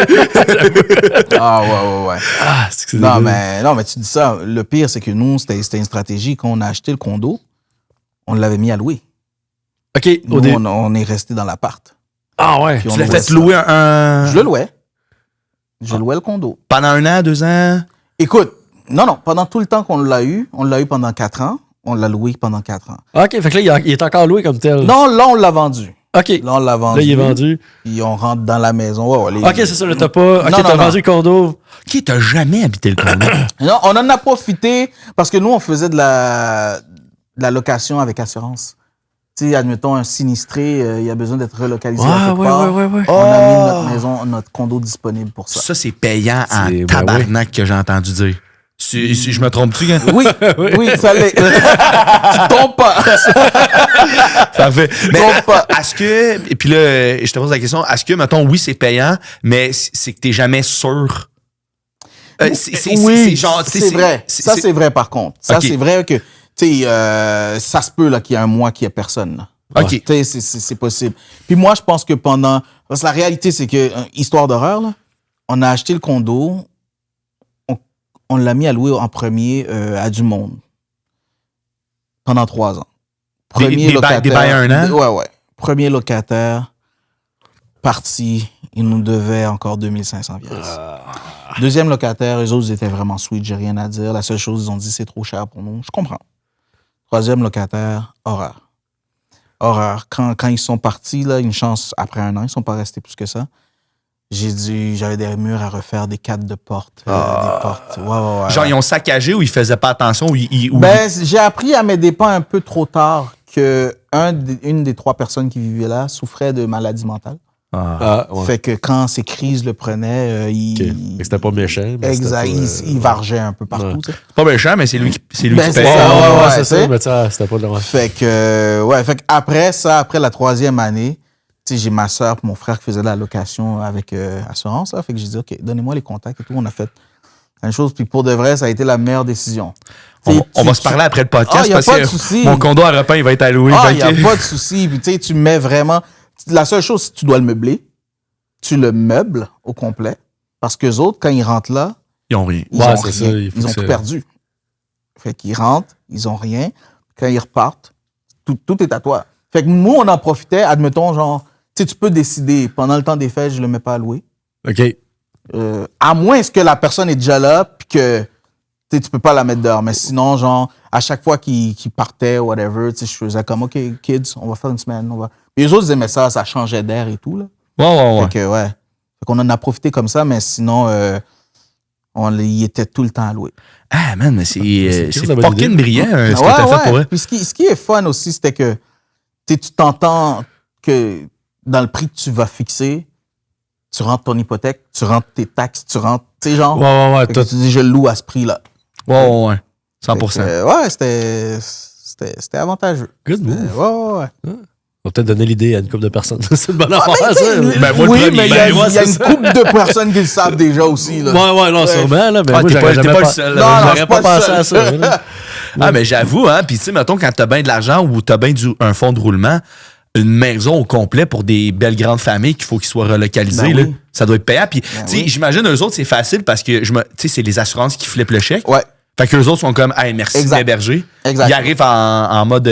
Ah, ouais. Ah, c'est que c'est Non, débile. mais tu dis ça. Le pire, c'est que nous, c'était une stratégie. Quand on a acheté le condo, on l'avait mis à louer. OK, au Nous, début. on est resté dans l'appart. Ah, ouais. Puis Tu on l'as louait fait ça. louer un... Je le louais. Je louais le condo. Pendant 1 an, 2 ans? Écoute, non, pendant tout le temps qu'on l'a eu, on l'a eu pendant 4 ans. On l'a loué pendant 4 ans. OK, fait que là, il est encore loué comme tel. Non, là, on l'a vendu. OK. Là, on l'a vendu. Là, il est vendu. Puis on rentre dans la maison. Ouais, OK, c'est ça, là, t'as pas. OK, Non, t'as non, vendu le condo. Qui t'as jamais habité le condo? Non, on en a profité parce que nous, on faisait de la location avec assurance. Tu sais, admettons, un sinistré, il a besoin d'être relocalisé à quelque part. ouais. On a mis notre maison, notre condo disponible pour ça. Ça, c'est payant en C'est- ben tabarnak que j'ai entendu dire. Si je me trompe-tu, gars? Oui, ça l'est. Tu te trompes pas. Parfait. Mais trompes pas. est-ce que, et puis là, je te pose la question, est-ce que, mettons, oui, c'est payant, mais c'est que t'es jamais sûr? Oui, c'est vrai. Ça, c'est vrai, par contre. Ça, Ok. c'est vrai que, tu sais, ça se peut là, qu'il y a un mois qu'il n'y a personne. Là. OK. Tu sais, c'est possible. Puis moi, je pense que parce que la réalité, c'est que, histoire d'horreur, là, on a acheté le condo, on l'a mis à louer en premier à du monde. Pendant 3 ans. Des bails à 1 an? Ouais. Premier locataire, parti, il nous devait encore 2500 pièces. Deuxième locataire, eux autres, ils étaient vraiment sweet, j'ai rien à dire. La seule chose, ils ont dit, c'est trop cher pour nous. Je comprends. Troisième locataire, horreur. Quand ils sont partis, là, une chance, après 1 an, ils sont pas restés plus que ça. J'avais des murs à refaire, des cadres de porte, des portes. Ouais. Genre, ils ont saccagé ou ils faisaient pas attention ou J'ai appris à mes dépens un peu trop tard que une des 3 personnes qui vivaient là souffrait de maladie mentale. Ah. Ah, ouais. Fait que quand ces crises le prenaient, il... Ok. Fait que c'était pas méchant. mais Exact, c'était pas, il vargeait un peu partout. ouais. Tu sais. C'est pas méchant, mais c'est lui qui Ben, c'est paye. ça, ouais, c'est tu ça. sais. Mais tu sais, c'était pas de la Fait que après ça, après la 3e année, tu sais, j'ai ma soeur et mon frère qui faisaient de la location avec assurance. Là, fait que j'ai dit, OK, donnez-moi les contacts et tout. On a fait une chose. Puis pour de vrai, ça a été la meilleure décision. On va se parler après le podcast y a parce pas de que souci. mon condo à Repin, il va être alloué. Ah, fait il n'y a que- pas de souci. Puis tu sais, tu mets vraiment... La seule chose, c'est que tu dois le meubler. Tu le meubles au complet. Parce qu'eux autres, quand ils rentrent là, Ils ont rien. ils Ouais, ont c'est rien. ça, il faut Ils ont que tout ça- perdu. Fait qu'ils rentrent, ils ont rien. Quand ils repartent, tout est à toi. Fait que nous, on en profitait, admettons, genre, tu sais, tu peux décider, pendant le temps des fêtes, je le mets pas à louer. OK. À moins que la personne est déjà là, puis que tu peux pas la mettre dehors. Mais sinon, genre, à chaque fois qu'ils partaient, whatever, je faisais comme, OK, kids, on va faire une semaine. Et eux autres, ils aimaient ça changeait d'air et tout. Là. Ouais. Fait que, ouais. Fait qu'on en a profité comme ça, mais sinon, il était tout le temps à louer. Ah, man, mais c'est une bonne fucking idée. brillant ce que t'as fait pour eux. Puis ce qui est fun aussi, c'était que tu t'entends que dans le prix que tu vas fixer, tu rentres ton hypothèque, tu rentres tes taxes, tu rentres, tu sais, genre. Ouais. Fait que tu dis, je le loue à ce prix-là. Ouais. Fait 100%. que, ouais, c'était avantageux. Good move. Ouais. On va peut-être donner l'idée à une couple de personnes. C'est une bonne Ah, affaire, mais ça. tu sais, Ben, moi, le oui, premier, mais il y ben, a, ouais, il y a c'est une ça. couple de personnes qui le savent déjà aussi. Là. Ouais, non, sûrement, là. Mais moi, t'es j'aurais pas jamais le pas- seul. Non, J'aurais je suis pas pas le pensé à seul. ça. là. Ah, mais j'avoue, hein, puis tu sais, mettons, quand t'as bien de l'argent ou t'as bien un fonds de roulement, une maison au complet pour des belles grandes familles qu'il faut qu'ils soient relocalisés, Ben là, oui. ça doit être payant. Puis, tu sais, oui. j'imagine eux autres, c'est facile parce que, tu sais, c'est les assurances qui flippent le chèque. Ouais. Fait qu'eux autres sont comme, hey, merci Exact. d'héberger. Exact. Ils arrivent en mode.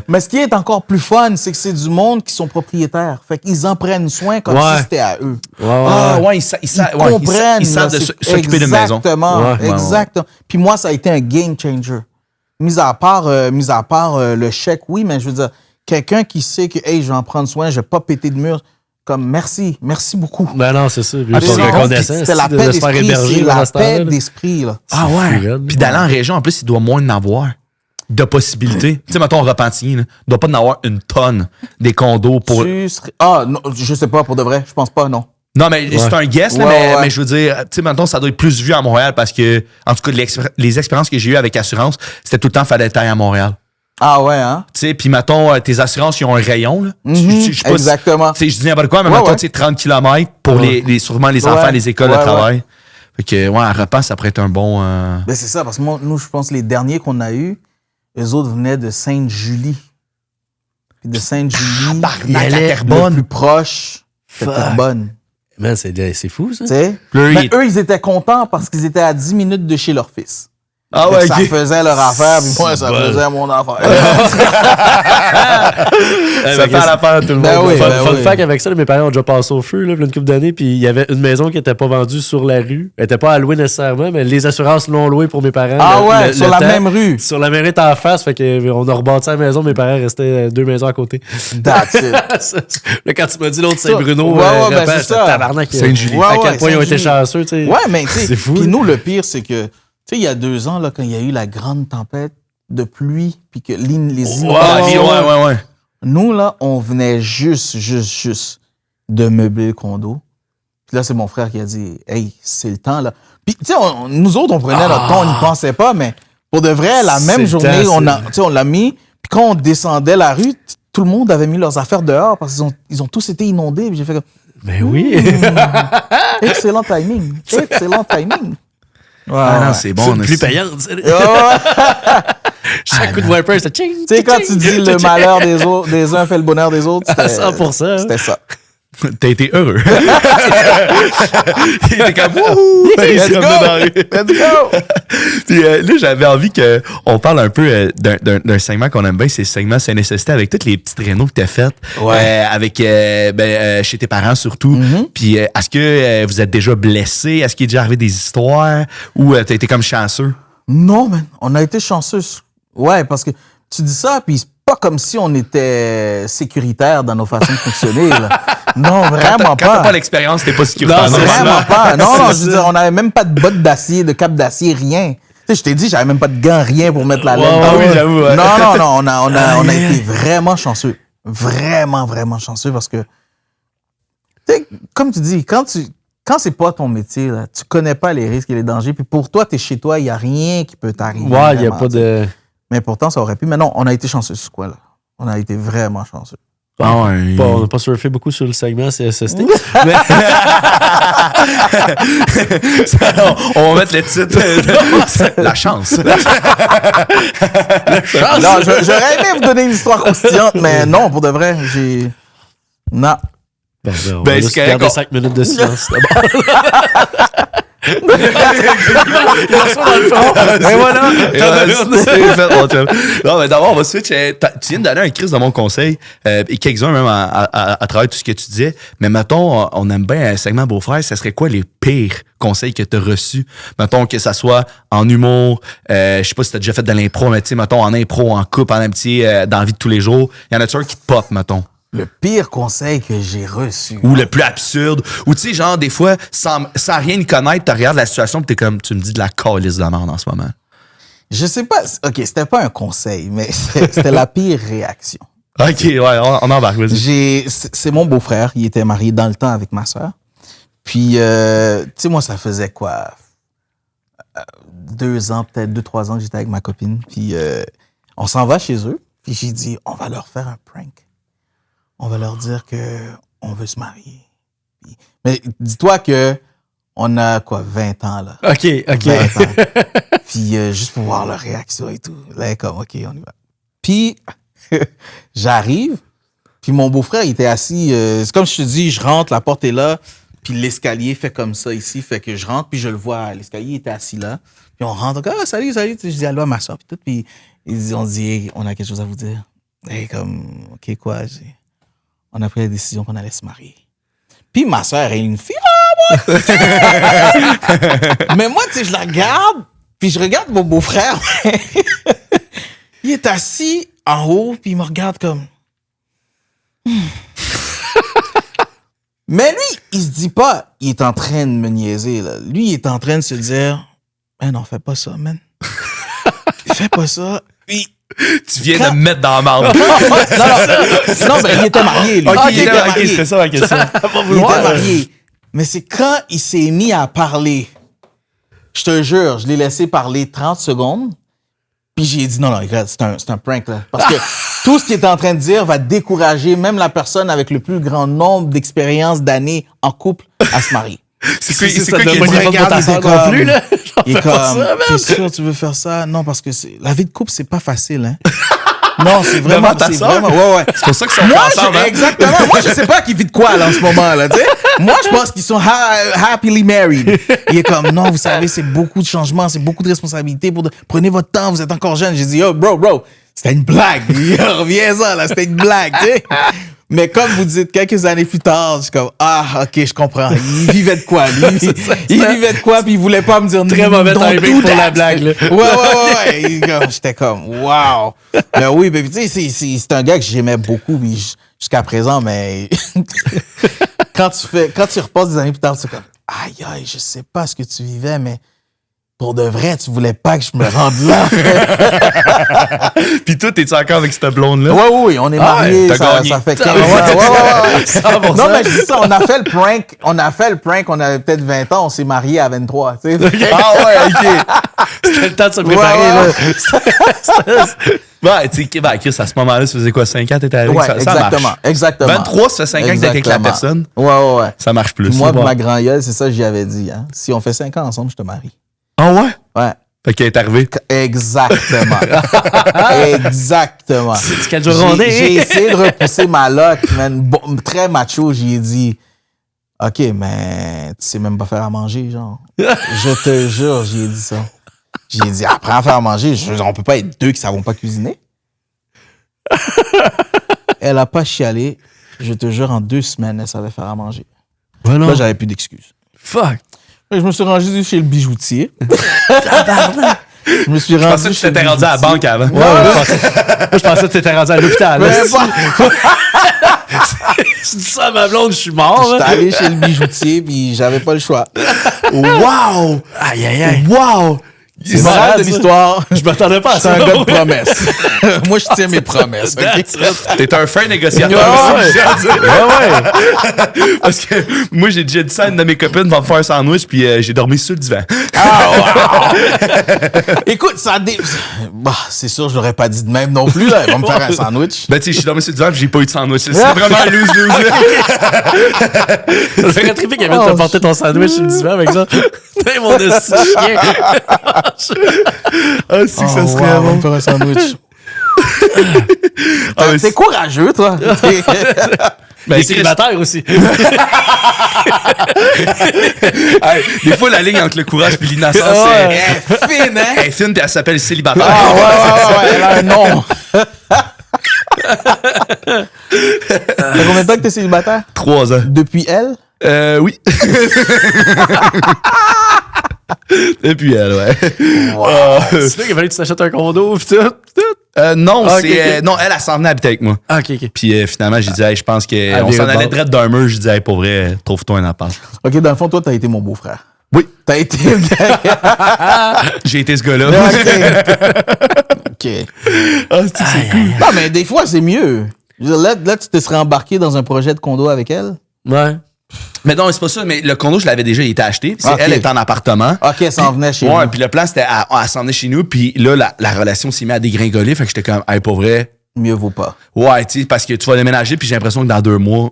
Mais ce qui est encore plus fun, c'est que c'est du monde qui sont propriétaires. Fait qu'ils en prennent soin comme Ouais. si c'était à eux. Ah, ouais, ils Ils ils comprennent. savent là, de c'est- s'occuper d'une maison. Exactement. Ouais. Exactement. Puis moi, ça a été un game changer. Mis à part le chèque, oui, mais je veux dire, quelqu'un qui sait que, hey, je vais en prendre soin, je vais pas péter de mur, comme merci beaucoup. Ben non, c'est ça. Puis Ah, ils sont sinon, reconnaissants c'était la de paix se faire d'esprit, héberger c'est pendant la ce temps-là, paix là. d'esprit, là. Ah C'est ouais. fou, raide. Puis d'aller en région, en plus, il doit moins en avoir de possibilités. Tu sais, mettons, Repentigny, là, il doit pas en avoir une tonne des condos pour. Ah, non, je sais pas, pour de vrai, je pense pas, non. Non, mais c'est un guess, là, Ouais. mais je veux dire, tu sais, mettons, ça doit être plus vu à Montréal parce que, en tout cas, les expériences que j'ai eues avec assurance, c'était tout le temps fallait être à Montréal. Ah ouais, hein? Tu sais, puis mettons, tes assurances, ils ont un rayon, là. Je sais pas si- Exactement. Tu sais, je dis n'importe quoi, mais Ouais, mettons, ouais. tu sais, 30 km pour sûrement les enfants, Ouais. les écoles, Ouais, le travail. Fait que, ouais, à Repens, ça pourrait être un bon. Ben c'est ça, parce que nous, je pense que les derniers qu'on a eus, eux autres venaient de Sainte-Julie. Puis de Sainte-Julie, Tabarnak, à le Terrebonne. plus proche, c'était Fuck. Terrebonne. Man, c'est fou, ça. Tu sais? Là, Mais il- eux, ils étaient contents parce qu'ils étaient à 10 minutes de chez leur fils. Ah Fait ouais, que ça ok. faisait leur affaire, puis moi, ça bon. faisait mon affaire. Ça fait à la part à tout le Ben monde. oui, Fun, ben fun oui. fact avec ça, là, mes parents ont déjà passé au feu, là, une couple d'années, puis il y avait une maison qui n'était pas vendue sur la rue. Elle n'était pas à louer nécessairement, mais les assurances l'ont louée pour mes parents. Ah Le- ouais, le- sur le la temps. même rue. Sur la même rue en face, fait que on a rebâti la maison, mes parents restaient 2 maisons à côté. That's it. Là, quand tu m'as dit l'autre Saint-Bruno, Ouais, ouais, ben, Repens, c'est j'étais ça. tabarnak. Sainte-Julie. À Ouais, quel ouais, point ils ont été Sainte-Julie. chanceux, tu sais. Ouais, mais tu sais, C'est fou, puis là. nous, le pire, c'est que, tu sais, il y a 2 ans, là, quand il y a eu la grande tempête de pluie, puis que les inondations, Ouais. nous, là, on venait juste de meubler le condo. Puis là, c'est mon frère qui a dit, hey, c'est le temps, là. Puis, tu sais, nous autres, on prenait notre temps, on n'y pensait pas, mais pour de vrai, la C'est même le journée, temps, on l'a mis. Puis quand on descendait la rue, tout le monde avait mis leurs affaires dehors parce qu'ils ont tous été inondés. Puis j'ai fait comme, Ben oui. excellent timing. Excellent timing. Ouais, Ah non, ouais. c'est bon. C'est on a- plus payant. tu sais. Ouais, ouais. Chaque coup de wiper, c'était ching. Tu sais, quand tu dis le malheur des uns fait le bonheur des autres, À c'était 100%. C'était ça. T'as été heureux. Il était comme wouhou! Il se Let's promenait dans la rue. go! Let's go! Puis là, j'avais envie qu'on parle un peu d'un segment qu'on aime bien, c'est le segment C'est nécessité avec toutes les petites rénaux que t'as faites. Ouais. Avec chez tes parents surtout. Puis est-ce que vous êtes déjà blessé? Est-ce qu'il est déjà arrivé des histoires? Ou t'as été comme chanceux? Non, man, on a été chanceux. Ouais, parce que tu dis ça, puis c'est pas comme si on était sécuritaire dans nos façons de fonctionner. Là. Non, vraiment Quand t'as pas. pas l'expérience, t'es pas sécuritaire. Non, c'est Vraiment pas. Non, non, C'est je veux ça. dire, on n'avait même pas de bottes d'acier, de cap d'acier, rien. Tu sais, je t'ai dit, j'avais même pas de gants, rien pour mettre la laine. Ouais, Ah oui, j'avoue. Ouais. Non, on a été vraiment chanceux. Vraiment chanceux parce que Tu sais, comme tu dis, quand c'est pas ton métier, là, tu connais pas les risques et les dangers, puis pour toi, t'es chez toi, il y a rien qui peut t'arriver. Ouais, il y a pas de... Mais pourtant, ça aurait pu. Mais non, on a été chanceux sur quoi, là? On a été vraiment chanceux. Ah ouais. On n'a pas surfé beaucoup sur le segment CSST. Mais... on va mettre le titre. La chance. Non, j'aurais aimé vous donner une histoire croustillante, mais non, pour de vrai, Non. Bon, on Ben, va c'est juste correct, garder on- 5 minutes de silence d'abord. Il reçoit dans le fond. Et voilà. C'est fait, mon chum. Non, mais d'abord, on va switch. Tu viens de donner un crise de mon conseil, et quelques-uns même à travers tout ce que tu disais. Mais mettons, on aime bien un segment beau-frère. Ça serait quoi les pires conseils que tu as reçus? Mettons que ça soit en humour, je sais pas si tu as déjà fait de l'impro, mais tu sais, mettons en impro, en couple, en amitié, dans la vie de tous les jours. Il y en a-tu un qui te pop, mettons? Le pire conseil que j'ai reçu. Ou le plus absurde. Ou tu sais, genre, des fois, sans rien y connaître, tu regardes la situation et t'es comme, tu me dis de la calice de merde en ce moment. Je sais pas. OK, c'était pas un conseil, mais c'était la pire réaction. OK, ouais, on embarque, vas-y. C'est mon beau-frère. Il était marié dans le temps avec ma soeur. Puis, tu sais, moi, ça faisait quoi? 2 ans, peut-être 2-3 ans que j'étais avec ma copine. Puis, on s'en va chez eux. Puis, j'ai dit, on va leur faire un prank. On va leur dire que on veut se marier. Puis, mais dis-toi que on a, 20 ans, là. OK. 20 ans. Puis, juste pour voir leur réaction et tout. Là, comme, OK, on y va. Puis, j'arrive. Puis, mon beau-frère, il était assis. C'est comme je te dis, je rentre, la porte est là. Puis, l'escalier fait comme ça ici. Fait que je rentre, puis je le vois. L'escalier il était assis là. Puis, on rentre. Ah, salut. Je dis allô à ma soeur. Puis, tout. Puis, on dit, hey, on a quelque chose à vous dire. Et comme, OK, quoi? On a pris la décision qu'on allait se marier. Puis ma soeur est une fille. Ah, moi! Mais moi, tu sais, je la regarde, puis je regarde mon beau-frère. Il est assis en haut, puis il me regarde comme... Mais lui, il se dit pas, il est en train de me niaiser, là. Lui, il est en train de se dire, non, fais pas ça, man. Fais pas ça. Puis... Tu viens de me mettre dans la marde. non, mais il était marié, lui. OK, Il était marié. c'était ça la question. Il était marié. Mais c'est quand il s'est mis à parler, je te jure, je l'ai laissé parler 30 secondes, puis j'ai dit, non, regarde, c'est un prank, là. Parce que tout ce qu'il est en train de dire va décourager même la personne avec le plus grand nombre d'expériences d'années en couple à se marier. C'est quoi ça qui donne pas est une regarde, faute il est non plus, là. Il est Fais pas comme, ça, man. t'es sûr tu veux faire ça? Non, parce que la vie de couple, c'est pas facile, hein. Non, c'est vraiment, Devant ta c'est sœur? vraiment, ouais. C'est pour ça qu'ils sont Moi, ensemble, hein? exactement. Moi, je sais pas qui vit de quoi, là, en ce moment, là, tu sais. Moi, je pense qu'ils sont happily married. Il est comme, non, vous savez, c'est beaucoup de changements, c'est beaucoup de responsabilités. Prenez votre temps, vous êtes encore jeune. J'ai dit, oh, bro, c'était une blague. Reviens-en, là, c'était une blague, tu sais. Mais comme vous dites, quelques années plus tard, je suis comme, OK, je comprends. Il vivait de quoi, lui? Il vivait de quoi, puis il voulait pas me dire Très mauvais timing pour la blague, là. Ouais. J'étais comme, wow. Mais oui, mais tu sais, c'est un gars que j'aimais beaucoup, puis jusqu'à présent, mais quand tu repasses des années plus tard, tu es comme, aïe, je sais pas ce que tu vivais, mais pour de vrai, tu voulais pas que je me rende là. Puis toi, t'es-tu encore avec cette blonde-là? Oui, on est mariés, t'as ça gagné. fait 15 ans. Ouais. 100%. Non, mais je dis ça, on a fait le prank, on avait peut-être 20 ans, on s'est mariés à 23, tu sais. Ah ouais, OK. C'était le temps de se préparer, là. Ouais, tu sais, Chris, à ce moment-là, ça faisait quoi, 5 ans t'étais avec? Ouais, Ça exactement, marche. exactement. 23, ça fait 5 ans que t'es avec la personne. Ouais. Ça marche plus. Puis moi, c'est bon. ma grand-gueule, c'est ça que j'y avais dit. Hein. Si on fait 5 ans ensemble, je te marie. Ah ouais? Ouais. Fait qu'elle est arrivée. Exactement. Exactement. C'est quel jour on est? J'ai essayé de repousser ma loc, man. Très macho, j'y ai dit, OK, mais tu sais même pas faire à manger, genre. Je te jure, j'y ai dit ça. J'ai dit, apprends à faire à manger. On peut pas être deux qui savons pas cuisiner. Elle a pas chialé. Je te jure, en 2 semaines, elle savait faire à manger. Ouais, non. Là, j'avais plus d'excuses. Fuck. Je me suis rendu chez le bijoutier. Je me suis Je pensais que tu t'étais rendu à la banque avant. Je pensais que t'étais rendu à l'hôpital. là. Mais bon, Je dis ça à ma blonde, je suis mort. j'étais là. allé chez le bijoutier, puis j'avais pas le choix. Wow! Aïe. Wow! C'est moral de l'histoire. Je m'attendais pas à Je suis ça. un gars de promesses. Moi, je tiens mes promesses. OK? T'es un fin négociateur Ouais, aussi, je tiens à dire. Ouais. Parce que moi, j'ai déjà dit ça à une de mes copines va me faire un sandwich, puis j'ai dormi sur le divan. Écoute, bah, c'est sûr, je l'aurais pas dit de même non plus. Là. Elle va me faire un sandwich. Ben, tu sais, je suis dormi sur le divan, puis j'ai pas eu de sandwich. C'est vraiment lose-lose. Ça ferait triper qu'elle vienne te porter ton sandwich sur le divan avec ça. T'es mon esti de chien. Ah, c'est que ça serait Elle va bon. me faire un sandwich. Ah, mais T'es courageux, toi. Mais célibataire aussi. Hey, des fois, la ligne entre le courage et l'innocence, Elle est fine, hein? elle est fine, puis elle s'appelle célibataire. Ouais, elle a un nom. Ça fait combien de temps que t'es célibataire? 3 ans. Depuis elle? Oui. Depuis elle, ouais. C'est là qu'il fallait que tu t'achètes un condo pis tout. Non, Ah, c'est. ok. Non, elle s'en venait habiter avec moi. Ah, ok, ok. Puis finalement, j'ai dit, hey, je pense qu'on virer s'en de allait bord. direct d'un mur. J'ai dit, hey, pour vrai, trouve-toi un appart. OK, dans le fond, toi, t'as été mon beau-frère. Oui, T'as été le gars. j'ai été ce gars-là. OK. Ah, c'est cool. Non, mais des fois, c'est mieux. Je veux dire, là, tu te serais embarqué dans un projet de condo avec elle? Ouais. Mais non, c'est pas ça. Mais le condo, je l'avais déjà, il était acheté. Ok. Elle était en appartement. OK, elle s'en venait chez Ouais, nous. puis le plan, c'était à s'en venir chez nous. Puis là, la relation s'est mise à dégringoler. Fait que j'étais comme, hey, pour vrai. Mieux vaut pas. Ouais, tu sais, parce que tu vas déménager. Puis j'ai l'impression que dans 2 mois,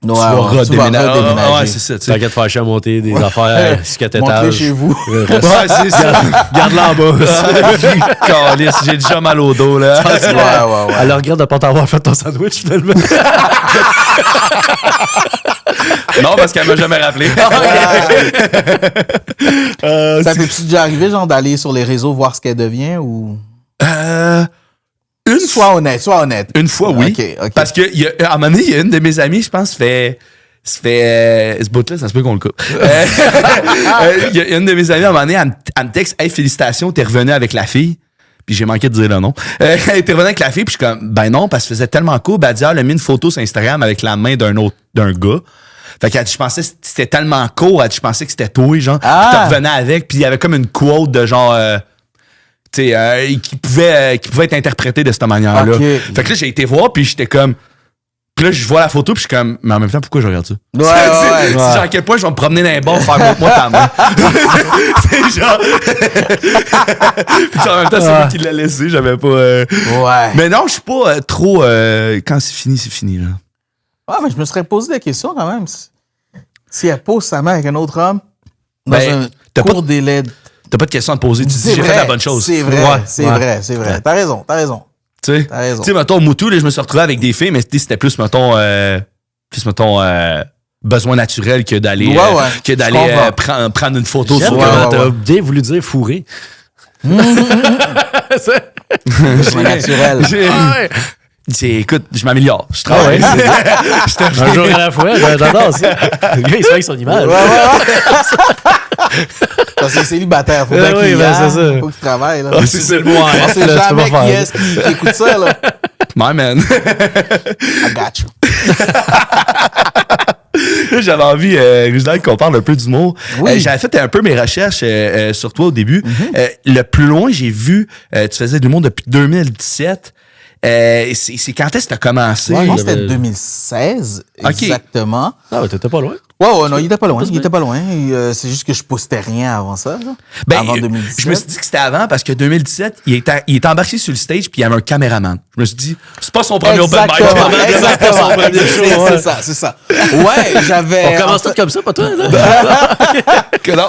tu vas tu vas redéménager. redéménager. Ouais, c'est ça, tu sais. T'inquiète, faire chier à monter des affaires sur 4 Montrez étages. chez vous. Ouais, c'est ça. Garde-la en bas. Calisse, j'ai déjà mal au dos, là. Ouais. Elle regrette de pas t'avoir fait ton sandwich, finalement. Non, parce qu'elle m'a jamais rappelé. Ça t'est-tu déjà arrivé, genre, d'aller sur les réseaux voir ce qu'elle devient ou. Une Sois honnête. Une fois, oui. OK. Parce que, à un moment donné, il y a une de mes amies, je pense, ce bout-là, ça se peut qu'on le coupe. Il y a une de mes amies, à un moment donné, elle me texte, hey, félicitations, t'es revenu avec la fille. Puis j'ai manqué de dire le nom. T'es revenu avec la fille, puis je suis comme, ben non, parce que ça faisait tellement cool. Ben, elle dit, elle a mis une photo sur Instagram avec la main d'un gars. Fait qu'elle dit, je pensais que c'était tellement cool, elle dit, je pensais que c'était toi, genre. Puis tu revenais avec, puis il y avait comme une quote de genre, tu sais, qui pouvait être interprétée de cette manière-là. Ok. Fait que là, j'ai été voir, puis j'étais comme. Puis là, je vois la photo, puis je suis comme, mais en même temps, pourquoi je regarde ça? Ouais. C'est genre à quel point je vais me promener dans les bars, faire montre-moi ta main. C'est genre. Puis en même temps, c'est moi qui l'ai laissé, j'avais pas. Ouais. Mais non, je suis pas trop. Quand c'est fini, là. Ouais, mais je me serais posé la question quand même. Si elle pose sa main avec un autre homme, dans Ben, t'as un court délai. T'as pas de question à te poser, tu dis, C'est j'ai fait la bonne chose. C'est vrai, Ouais, c'est ouais. vrai, c'est vrai. T'as raison. Tu sais, T'as raison. Tu sais, mettons, Moutou, là, je me suis retrouvé avec des filles, mais c'était plus, mettons, besoin naturel que d'aller Je comprends. prendre une photo J'aime sur comment ouais. t'as bien voulu dire fourré. C'est naturel. Écoute, je m'améliore. Je travaille. Un jour à la fois, j'adore ça. Le gars, il se fait avec son image. Parce que c'est célibataire. Faut Ouais, bien oui, qu'il ben, c'est aille. ça. Faut qu'il travaille. Là. Ah, c'est le mot. On sait jamais qui est-ce qui écoute ça. Là. My man. I got you. J'avais envie, Ruzdal, qu'on parle un peu d'humour. Oui. J'avais fait un peu mes recherches sur toi au début. Le plus loin, j'ai vu, tu faisais de l'humour depuis 2017. C'est quand est-ce que tu as commencé? Je pense que c'était 2016, Ok. exactement. Ah, ouais, t'étais pas loin. Ouais, non, il était pas loin. Et, c'est juste que je postais rien avant ça. Là. Ben, avant 2017. je me suis dit que c'était avant parce que 2017, il était embarqué sur le stage puis il y avait un caméraman. Je me suis dit, c'est pas son premier open mic. Exactement. C'est ça. Ouais, j'avais. On commence tout comme ça, pas toi, là? Que non.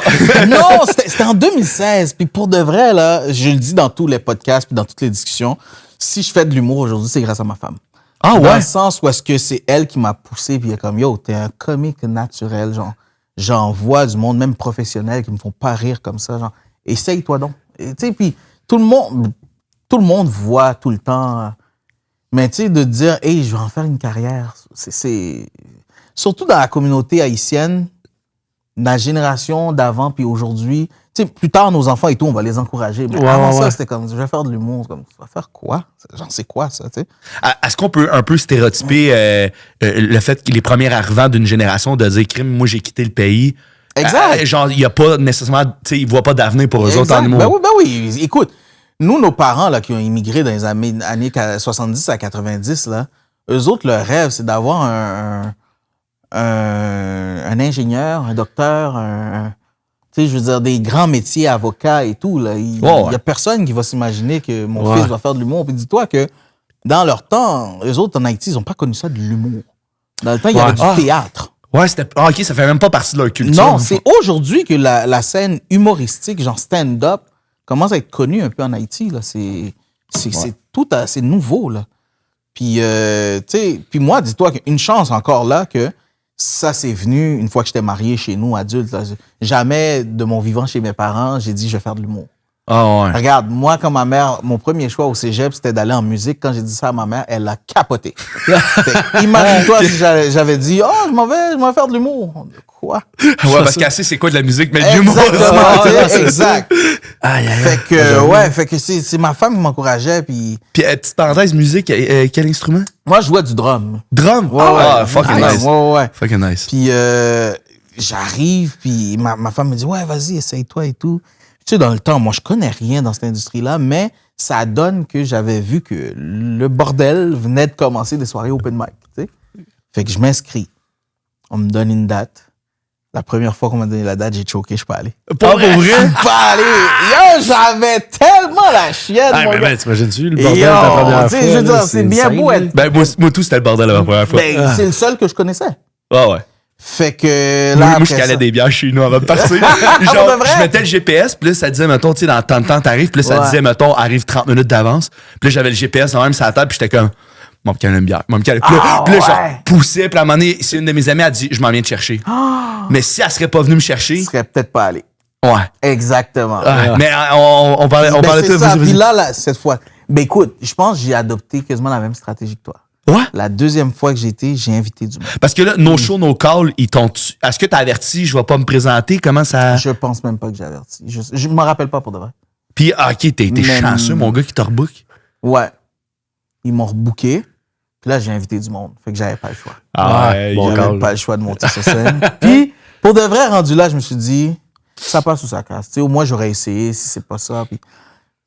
Non, c'était en 2016. Puis pour de vrai, là, je le dis dans tous les podcasts puis dans toutes les discussions, si je fais de l'humour aujourd'hui, c'est grâce à ma femme. Ah Dans ouais? le sens où est-ce que c'est elle qui m'a poussé, puis elle est comme, yo, t'es un comique naturel, genre, j'en vois du monde, même professionnel, qui me font pas rire comme ça, genre, essaye-toi donc. Tu sais, puis tout le monde voit tout le temps, mais tu sais, de dire, hey, je vais en faire une carrière, c'est surtout dans la communauté haïtienne, la génération d'avant puis aujourd'hui, tu sais, plus tard, nos enfants et tout, on va les encourager. Mais avant ça, c'était comme, je vais faire de l'humour. Comme, tu vas faire quoi? Genre, c'est quoi ça, tu sais? Est-ce qu'on peut un peu stéréotyper le fait que les premiers arrivants d'une génération de dire, crime, moi j'ai quitté le pays, Exact. Genre, il y a pas nécessairement, tu sais, ils voient pas d'avenir pour eux autres en humour. Ben oui. Écoute, nous, nos parents là, qui ont immigré dans les années 70 à 90, là, eux autres, leur rêve, c'est d'avoir un ingénieur, un docteur, tu sais, je veux dire, des grands métiers, avocats et tout. Là. Il y a personne qui va s'imaginer que mon fils va faire de l'humour. Puis dis-toi que dans leur temps, eux autres, en Haïti, ils n'ont pas connu ça de l'humour. Dans le temps, il y avait du théâtre. Ouais, c'était. Ah, OK, ça fait même pas partie de leur culture. Non, c'est aujourd'hui que la scène humoristique, genre stand-up, commence à être connue un peu en Haïti. Là. C'est tout assez nouveau. Là. Puis, tu sais, puis moi, dis-toi qu'une chance encore là que ça, c'est venu une fois que j'étais marié chez nous, adulte. Là. Jamais de mon vivant chez mes parents, j'ai dit je vais faire de l'humour. Ah ouais. Regarde, moi, comme ma mère, mon premier choix au cégep, c'était d'aller en musique. Quand j'ai dit ça à ma mère, elle a capoté. Imagine-toi si j'avais dit, je m'en vais faire de l'humour. Quoi? Ouais, parce qu'elle sait c'est quoi de la musique, mais de l'humour. Exactement, exact. Aïe, aïe, Fait que c'est ma femme qui m'encourageait. Puis, petite parenthèse, musique, quel instrument? moi, je jouais du drum. Drum? Fucking nice. Ouais. Fucking nice. Puis, j'arrive, puis ma femme me dit, ouais, vas-y, essaye-toi et tout. Tu sais, dans le temps, moi, je connais rien dans cette industrie-là, mais ça donne que j'avais vu que le bordel venait de commencer des soirées open mic, tu sais. Fait que je m'inscris. On me donne une date. La première fois qu'on m'a donné la date, j'ai choqué, je peux aller. Pour vrai? Je peux aller. Yo, j'avais tellement la chienne, mon gars. Ben, t'imagines-tu, le bordel ta première fois? Je veux dire, c'est bien beau être... Ben, moi, tout, c'était le bordel la première fois. Ben, c'est le seul que je connaissais. Ah ouais. Fait que Moi, là, je calais des bières chez nous avant de partir. Genre, je mettais le GPS, puis là, ça disait, mettons, tu sais, dans tant de temps, t'arrives, puis là, ça disait, mettons, arrive 30 minutes d'avance. Puis là, j'avais le GPS quand même sur la table, puis j'étais comme, moi, me caler une bière. Puis là, genre, poussais, puis à un moment donné, c'est une de mes amies, elle a dit, je m'en viens te chercher. Mais si elle serait pas venue me chercher. Je serais peut-être pas allé. Ouais. Exactement. Mais on parlait de ça. Puis là, cette fois. Ben écoute, je pense que j'ai adopté quasiment la même stratégie que toi. Ouais. La deuxième fois que j'ai été, j'ai invité du monde. Parce que là, no show, no call, ils t'ont. Est-ce que t'as averti, je vais pas me présenter? Comment ça. Je pense même pas que j'ai averti. Je m'en rappelle pas pour de vrai. Puis, OK, t'es chanceux, mon gars, qui te rebook. Ouais. Ils m'ont rebooké. Puis là, j'ai invité du monde. Fait que j'avais pas le choix. Ah ouais, j'avais pas le choix de monter sur scène. Puis, pour de vrai, rendu là, je me suis dit, ça passe ou ça casse. Tu sais, au moins, j'aurais essayé si c'est pas ça. Puis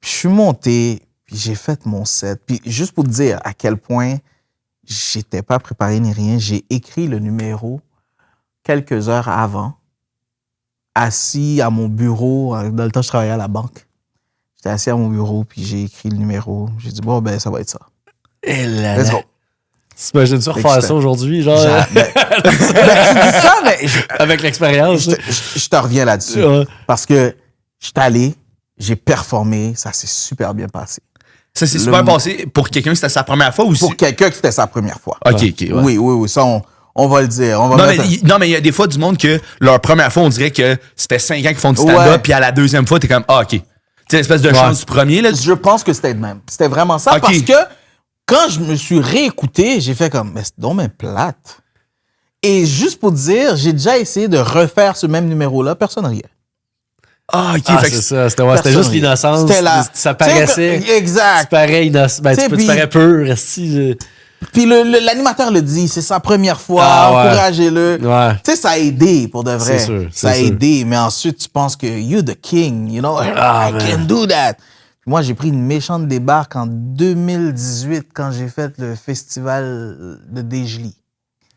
je suis monté, puis j'ai fait mon set. Puis juste pour te dire à quel point j'étais pas préparé ni rien, j'ai écrit le numéro quelques heures avant, assis à mon bureau. Dans le temps, je travaillais à la banque. J'étais assis à mon bureau, puis j'ai écrit le numéro. J'ai dit, bon, ben, ça va être ça. Et là, Let's go. T'imagines-tu refaire ça aujourd'hui, genre? Tu dis ça, mais... Avec l'expérience. Je te reviens là-dessus. Parce que je suis allé, j'ai performé, ça s'est super bien passé. Ça s'est super passé pour quelqu'un, c'était sa première fois ou pour quelqu'un que c'était sa première fois. OK, OK. Ouais. Oui. Ça, on va le dire. Non, mais il y a des fois du monde que leur première fois, on dirait que c'était 5 ans qu'ils font du stand-up, puis à la deuxième fois, t'es comme, OK. Tu sais, l'espèce de chance du premier, là. Je pense que c'était le même. C'était vraiment ça. Parce que quand je me suis réécouté, j'ai fait comme, mais c'est donc même plate. Et juste pour dire, j'ai déjà essayé de refaire ce même numéro-là, personne riait. Ah, OK. C'est ça. C'était juste l'innocence. Ça paraissait. Exact. Tu parais innocent. Ben, tu parais pur. Puis l'animateur le dit, c'est sa première fois, encouragez-le. Ouais. Tu sais, ça a aidé pour de vrai. C'est sûr. Ça a aidé, mais ensuite, tu penses que you're the king, you know, I can do that. Puis moi, j'ai pris une méchante débarque en 2018 quand j'ai fait le festival de Desjely.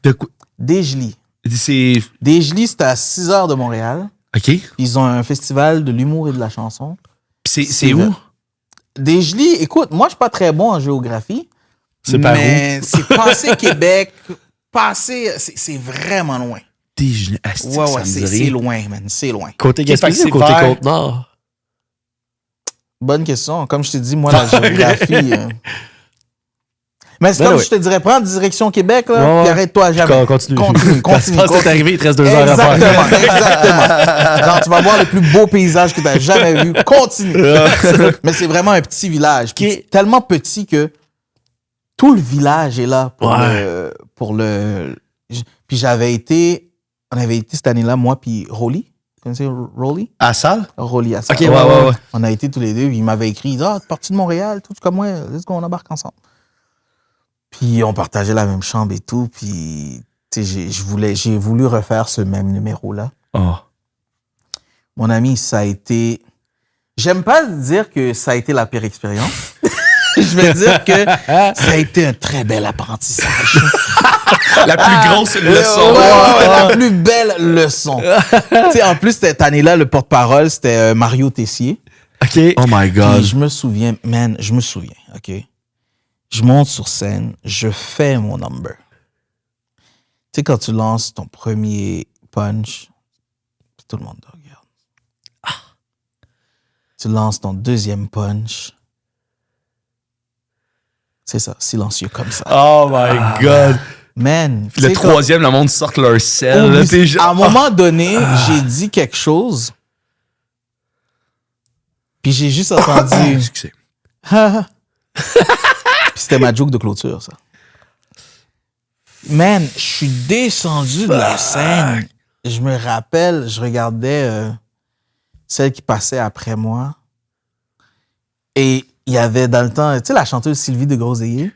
De quoi? Desjely. C'est... Desjely, c'était à 6 heures de Montréal. OK. Ils ont un festival de l'humour et de la chanson. C'est où? Desjely, écoute, moi, je suis pas très bon en géographie. C'est par où? Mais c'est passé Québec, c'est vraiment loin. Desjely, c'est loin, man, c'est loin. Côté Gaspésie ou côté Côte-Nord? Bonne question. Comme je t'ai dit, moi, la géographie... Mais c'est comme je te dirais, prends direction Québec, là, puis arrête-toi à jamais. Continue. Quand c'est arrivé, il te reste 2 heures à faire. Exactement. Genre, tu vas voir les plus beaux paysages que tu as jamais vus. Continue. Mais c'est vraiment un petit village. Tellement petit que tout le village est là pour le... Puis on avait été cette année-là, moi puis Rolly. Vous connaissez Rolly? À Salle? Rolly à Salle. OK, ouais. On a été tous les deux, puis il m'avait écrit, t'es parti de Montréal, tout comme moi, let's go, on embarque ensemble. Puis on partageait la même chambre et tout, puis j'ai voulu refaire ce même numéro-là. Oh. Mon ami, ça a été... J'aime pas dire que ça a été la pire expérience. Je vais dire que ça a été un très bel apprentissage. La plus grosse leçon. Ouais, la plus belle leçon. Tu sais, en plus, cette année-là, le porte-parole, c'était Mario Tessier. OK. Oh my God. Puis je me souviens, OK? Je monte sur scène, je fais mon number. Tu sais, quand tu lances ton premier punch, puis tout le monde te regarde. Tu lances ton deuxième punch. C'est ça, silencieux comme ça. Oh my God. Man. Puis le troisième, le monde sort leur sel. Là, t'es genre... À un moment donné, j'ai dit quelque chose. Puis j'ai juste entendu. Excusez. Puis c'était ma joke de clôture, ça. Man, je suis descendu de la scène. Je me rappelle, je regardais celle qui passait après moi. Et il y avait dans le temps, tu sais, la chanteuse Sylvie de Groseilliers.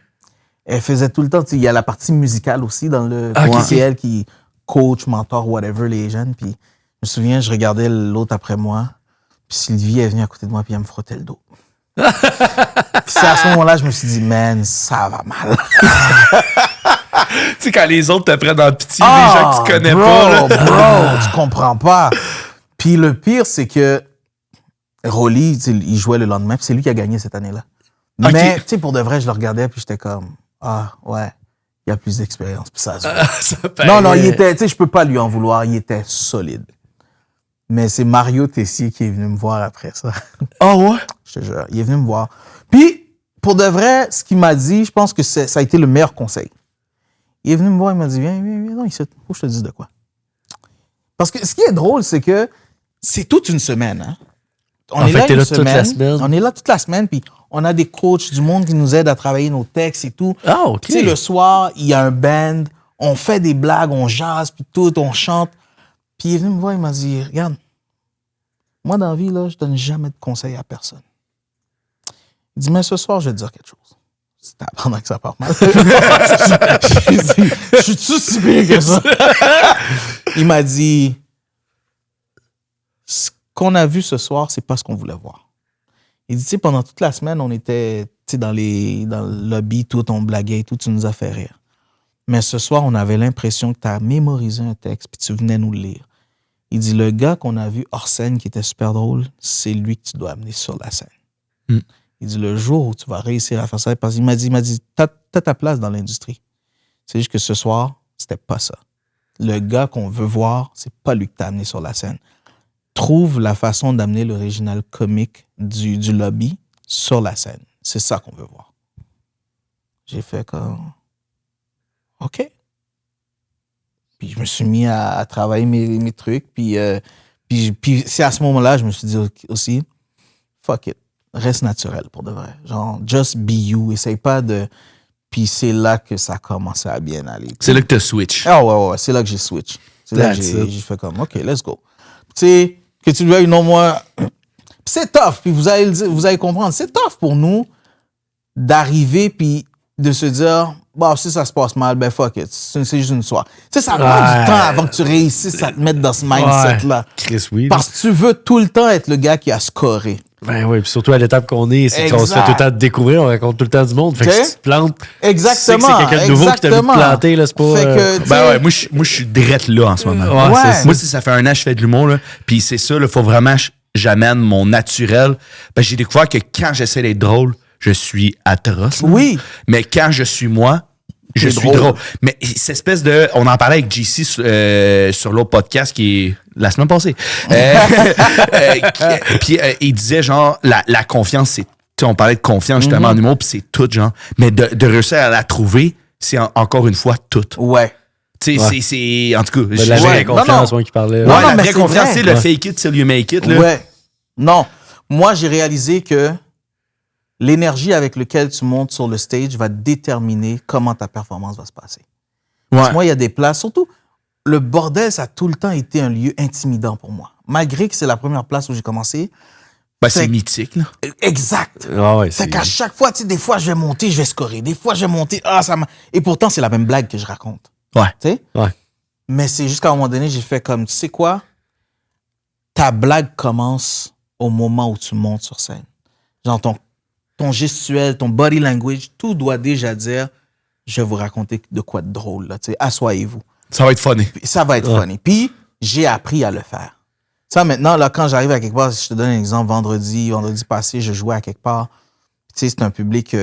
Elle faisait tout le temps, il y a la partie musicale aussi dans le... C'est elle qui coach, mentor, whatever, les jeunes. Puis je me souviens, je regardais l'autre après moi. Puis Sylvie est venue à côté de moi, puis elle me frottait le dos. Puis c'est à ce moment-là, je me suis dit, man, ça va mal. Tu sais, quand les autres te prennent en pitié, les gens que tu connais pas. Là. Bro, tu comprends pas. Puis le pire, c'est que Rolly, il jouait le lendemain, puis c'est lui qui a gagné cette année-là. Okay. Mais, tu sais, pour de vrai, je le regardais, puis j'étais comme, ouais, il y a plus d'expérience. Puis ça non, il était, tu sais, je peux pas lui en vouloir, il était solide. Mais c'est Mario Tessier qui est venu me voir après ça. Oh ouais? Je te jure, il est venu me voir. Puis, pour de vrai, ce qu'il m'a dit, je pense que ça a été le meilleur conseil. Il est venu me voir, il m'a dit, viens, non, ici, faut que je te dise de quoi. Parce que ce qui est drôle, c'est que c'est toute une semaine, hein. On est là une semaine. Toute la semaine. On est là toute la semaine, puis on a des coachs du monde qui nous aident à travailler nos textes et tout. Ah, OK. Tu sais, le soir, il y a un band, on fait des blagues, on jase, puis tout, on chante. Puis il est venu me voir, il m'a dit, regarde, moi, dans la vie, là, je donne jamais de conseils à personne. Il dit, mais ce soir, je vais te dire quelque chose. C'était pendant que ça part mal. Je suis tout si pire que ça. Il m'a dit, ce qu'on a vu ce soir, c'est pas ce qu'on voulait voir. Il dit, tu sais, pendant toute la semaine, on était, tu sais, dans le lobby, tout, on blaguait et tout, tu nous as fait rire. Mais ce soir, on avait l'impression que tu as mémorisé un texte puis tu venais nous le lire. Il dit, le gars qu'on a vu hors scène qui était super drôle, c'est lui que tu dois amener sur la scène. Mm. Il dit, le jour où tu vas réussir à faire ça, parce qu'il m'a dit, t'as ta place dans l'industrie. C'est juste que ce soir, c'était pas ça. Le gars qu'on veut voir, c'est pas lui que t'as amené sur la scène. Trouve la façon d'amener l'original comique du lobby sur la scène. C'est ça qu'on veut voir. J'ai fait comme, OK. Puis je me suis mis à travailler mes trucs. Puis c'est à ce moment-là, je me suis dit aussi, fuck it. Reste naturel pour de vrai. Genre, just be you. Essaye pas de... Puis c'est là que ça a commencé à bien aller. C'est là que t'as switch. Ah ouais, c'est là que j'ai switch. C'est là que j'ai fait comme, OK, let's go. Tu sais, que tu le veuilles, non, moi... c'est tough, puis vous allez comprendre. C'est tough pour nous d'arriver puis de se dire, bon, si ça se passe mal, ben fuck it, c'est juste une soirée. Tu sais, ça prend du temps avant que tu réussisses à te mettre dans ce mindset-là. Chris, oui. Parce que tu veux tout le temps être le gars qui a scoré. Ben oui, puis surtout à l'étape qu'on est, c'est qu'on se fait tout le temps découvrir, on raconte tout le temps du monde. Fait que si tu te plantes, exactement, c'est quelqu'un de nouveau qui t'a vu te planter, là, c'est pas... Ben ouais, moi je suis drette là en ce moment. Ouais. Moi, si ça fait un an que je fais de l'humour, là, puis c'est ça, il faut vraiment j'amène mon naturel. Ben, j'ai découvert que quand j'essaie d'être drôle, je suis atroce. Oui. Mais quand je suis moi, je suis drôle. Mais cette espèce de... On en parlait avec JC sur l'autre podcast qui est la semaine passée. Puis il disait genre, la confiance, c'est... On parlait de confiance justement en humour, puis c'est tout, genre. Mais de réussir à la trouver, c'est encore une fois tout. Ouais. Tu sais, c'est... En tout cas... La vraie confiance, moi qui parlait. Ouais, la vraie confiance, c'est le fake it till you make it. Là. Ouais. Non. Moi, j'ai réalisé que l'énergie avec laquelle tu montes sur le stage va déterminer comment ta performance va se passer. Ouais. Parce que moi, il y a des places, surtout, le bordel, ça a tout le temps été un lieu intimidant pour moi. Malgré que c'est la première place où j'ai commencé. Ben, c'est mythique, là. Exact. Ah ouais, c'est qu'à chaque fois, tu sais, des fois, je vais monter, je vais scorer. Des fois, je vais monter, et pourtant, c'est la même blague que je raconte. Ouais. Tu sais? Ouais. Mais c'est juste qu'à un moment donné, j'ai fait comme, tu sais quoi? ta blague commence au moment où tu montes sur scène. Genre ton gestuel, ton body language, tout doit déjà dire je vais vous raconter de quoi de drôle. Là, assoyez-vous. Ça va être funny. Ça va être funny. Puis, j'ai appris à le faire. Ça, maintenant, là, quand j'arrive à quelque part, je te donne un exemple, vendredi passé, je jouais à quelque part. Tu sais, c'est un public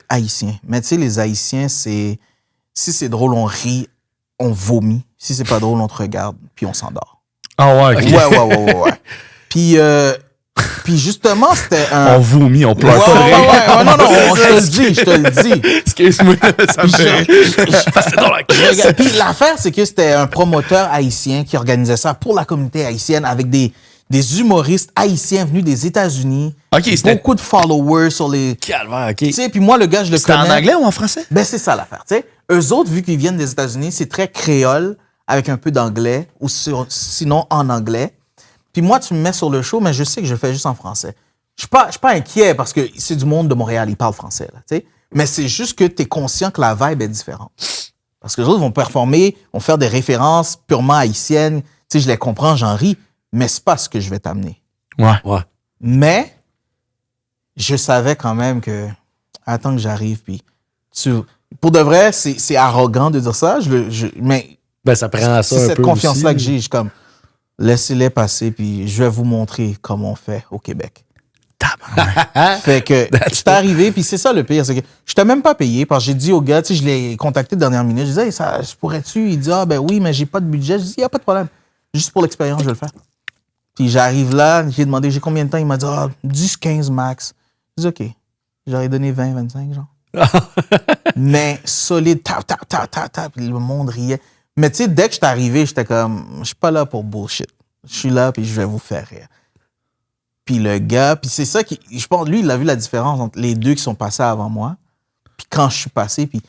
haïtien. Mais tu sais, les Haïtiens, si c'est drôle, on rit, on vomit. Si c'est pas drôle, on te regarde, puis on s'endort. Ah ouais, OK. Ouais. Puis justement, c'était un... On vomit, on pleure pas de rire. Ouais, non, je te le dis. Excuse-moi, ça me fait Parce que c'est dans la crise. Puis l'affaire, c'est que c'était un promoteur haïtien qui organisait ça pour la communauté haïtienne avec des humoristes haïtiens venus des États-Unis. OK, c'était... Beaucoup de followers sur les... Calvaire, OK. Tu sais, puis moi, le gars, je le C'était connais. en anglais ou en français? Ben, c'est ça l'affaire, tu sais. Eux autres, vu qu'ils viennent des États-Unis, c'est très créole avec un peu d'anglais ou sinon en anglais. Puis moi, tu me mets sur le show, mais je sais que je le fais juste en français. Je suis pas inquiet parce que c'est du monde de Montréal, ils parlent français, là, tu sais. Mais c'est juste que tu es conscient que la vibe est différente. Parce que les autres vont performer, vont faire des références purement haïtiennes. Tu sais, je les comprends, j'en ris, mais c'est pas ce que je vais t'amener. Ouais. Mais je savais quand même que attends que j'arrive, puis pour de vrai, c'est arrogant de dire ça, mais Ben, ça prend à ça c'est un cette peu confiance-là aussi. que j'ai. Je suis comme, laissez-les passer, puis je vais vous montrer comment on fait au Québec. Fait que je suis arrivé, puis c'est ça le pire, c'est que je t'ai même pas payé, parce que j'ai dit au gars, tu sais, je l'ai contacté de dernière minute, je disais, hey, ça, pourrais-tu? Il dit, ah ben oui, mais j'ai pas de budget. Je dis, il n'y a pas de problème. Juste pour l'expérience, je vais le faire. Puis j'arrive là, j'ai demandé, j'ai combien de temps? Il m'a dit, 10, 15 max. Je dis, OK. J'aurais donné 20, 25, genre. Mais solide, tap, puis le monde riait. Mais tu sais, dès que je suis arrivé, j'étais comme, je suis pas là pour bullshit. Je suis là, puis je vais vous faire rire. Puis le gars, puis c'est ça qui, je pense, lui, il a vu la différence entre les deux qui sont passés avant moi. Puis quand je suis passé, puis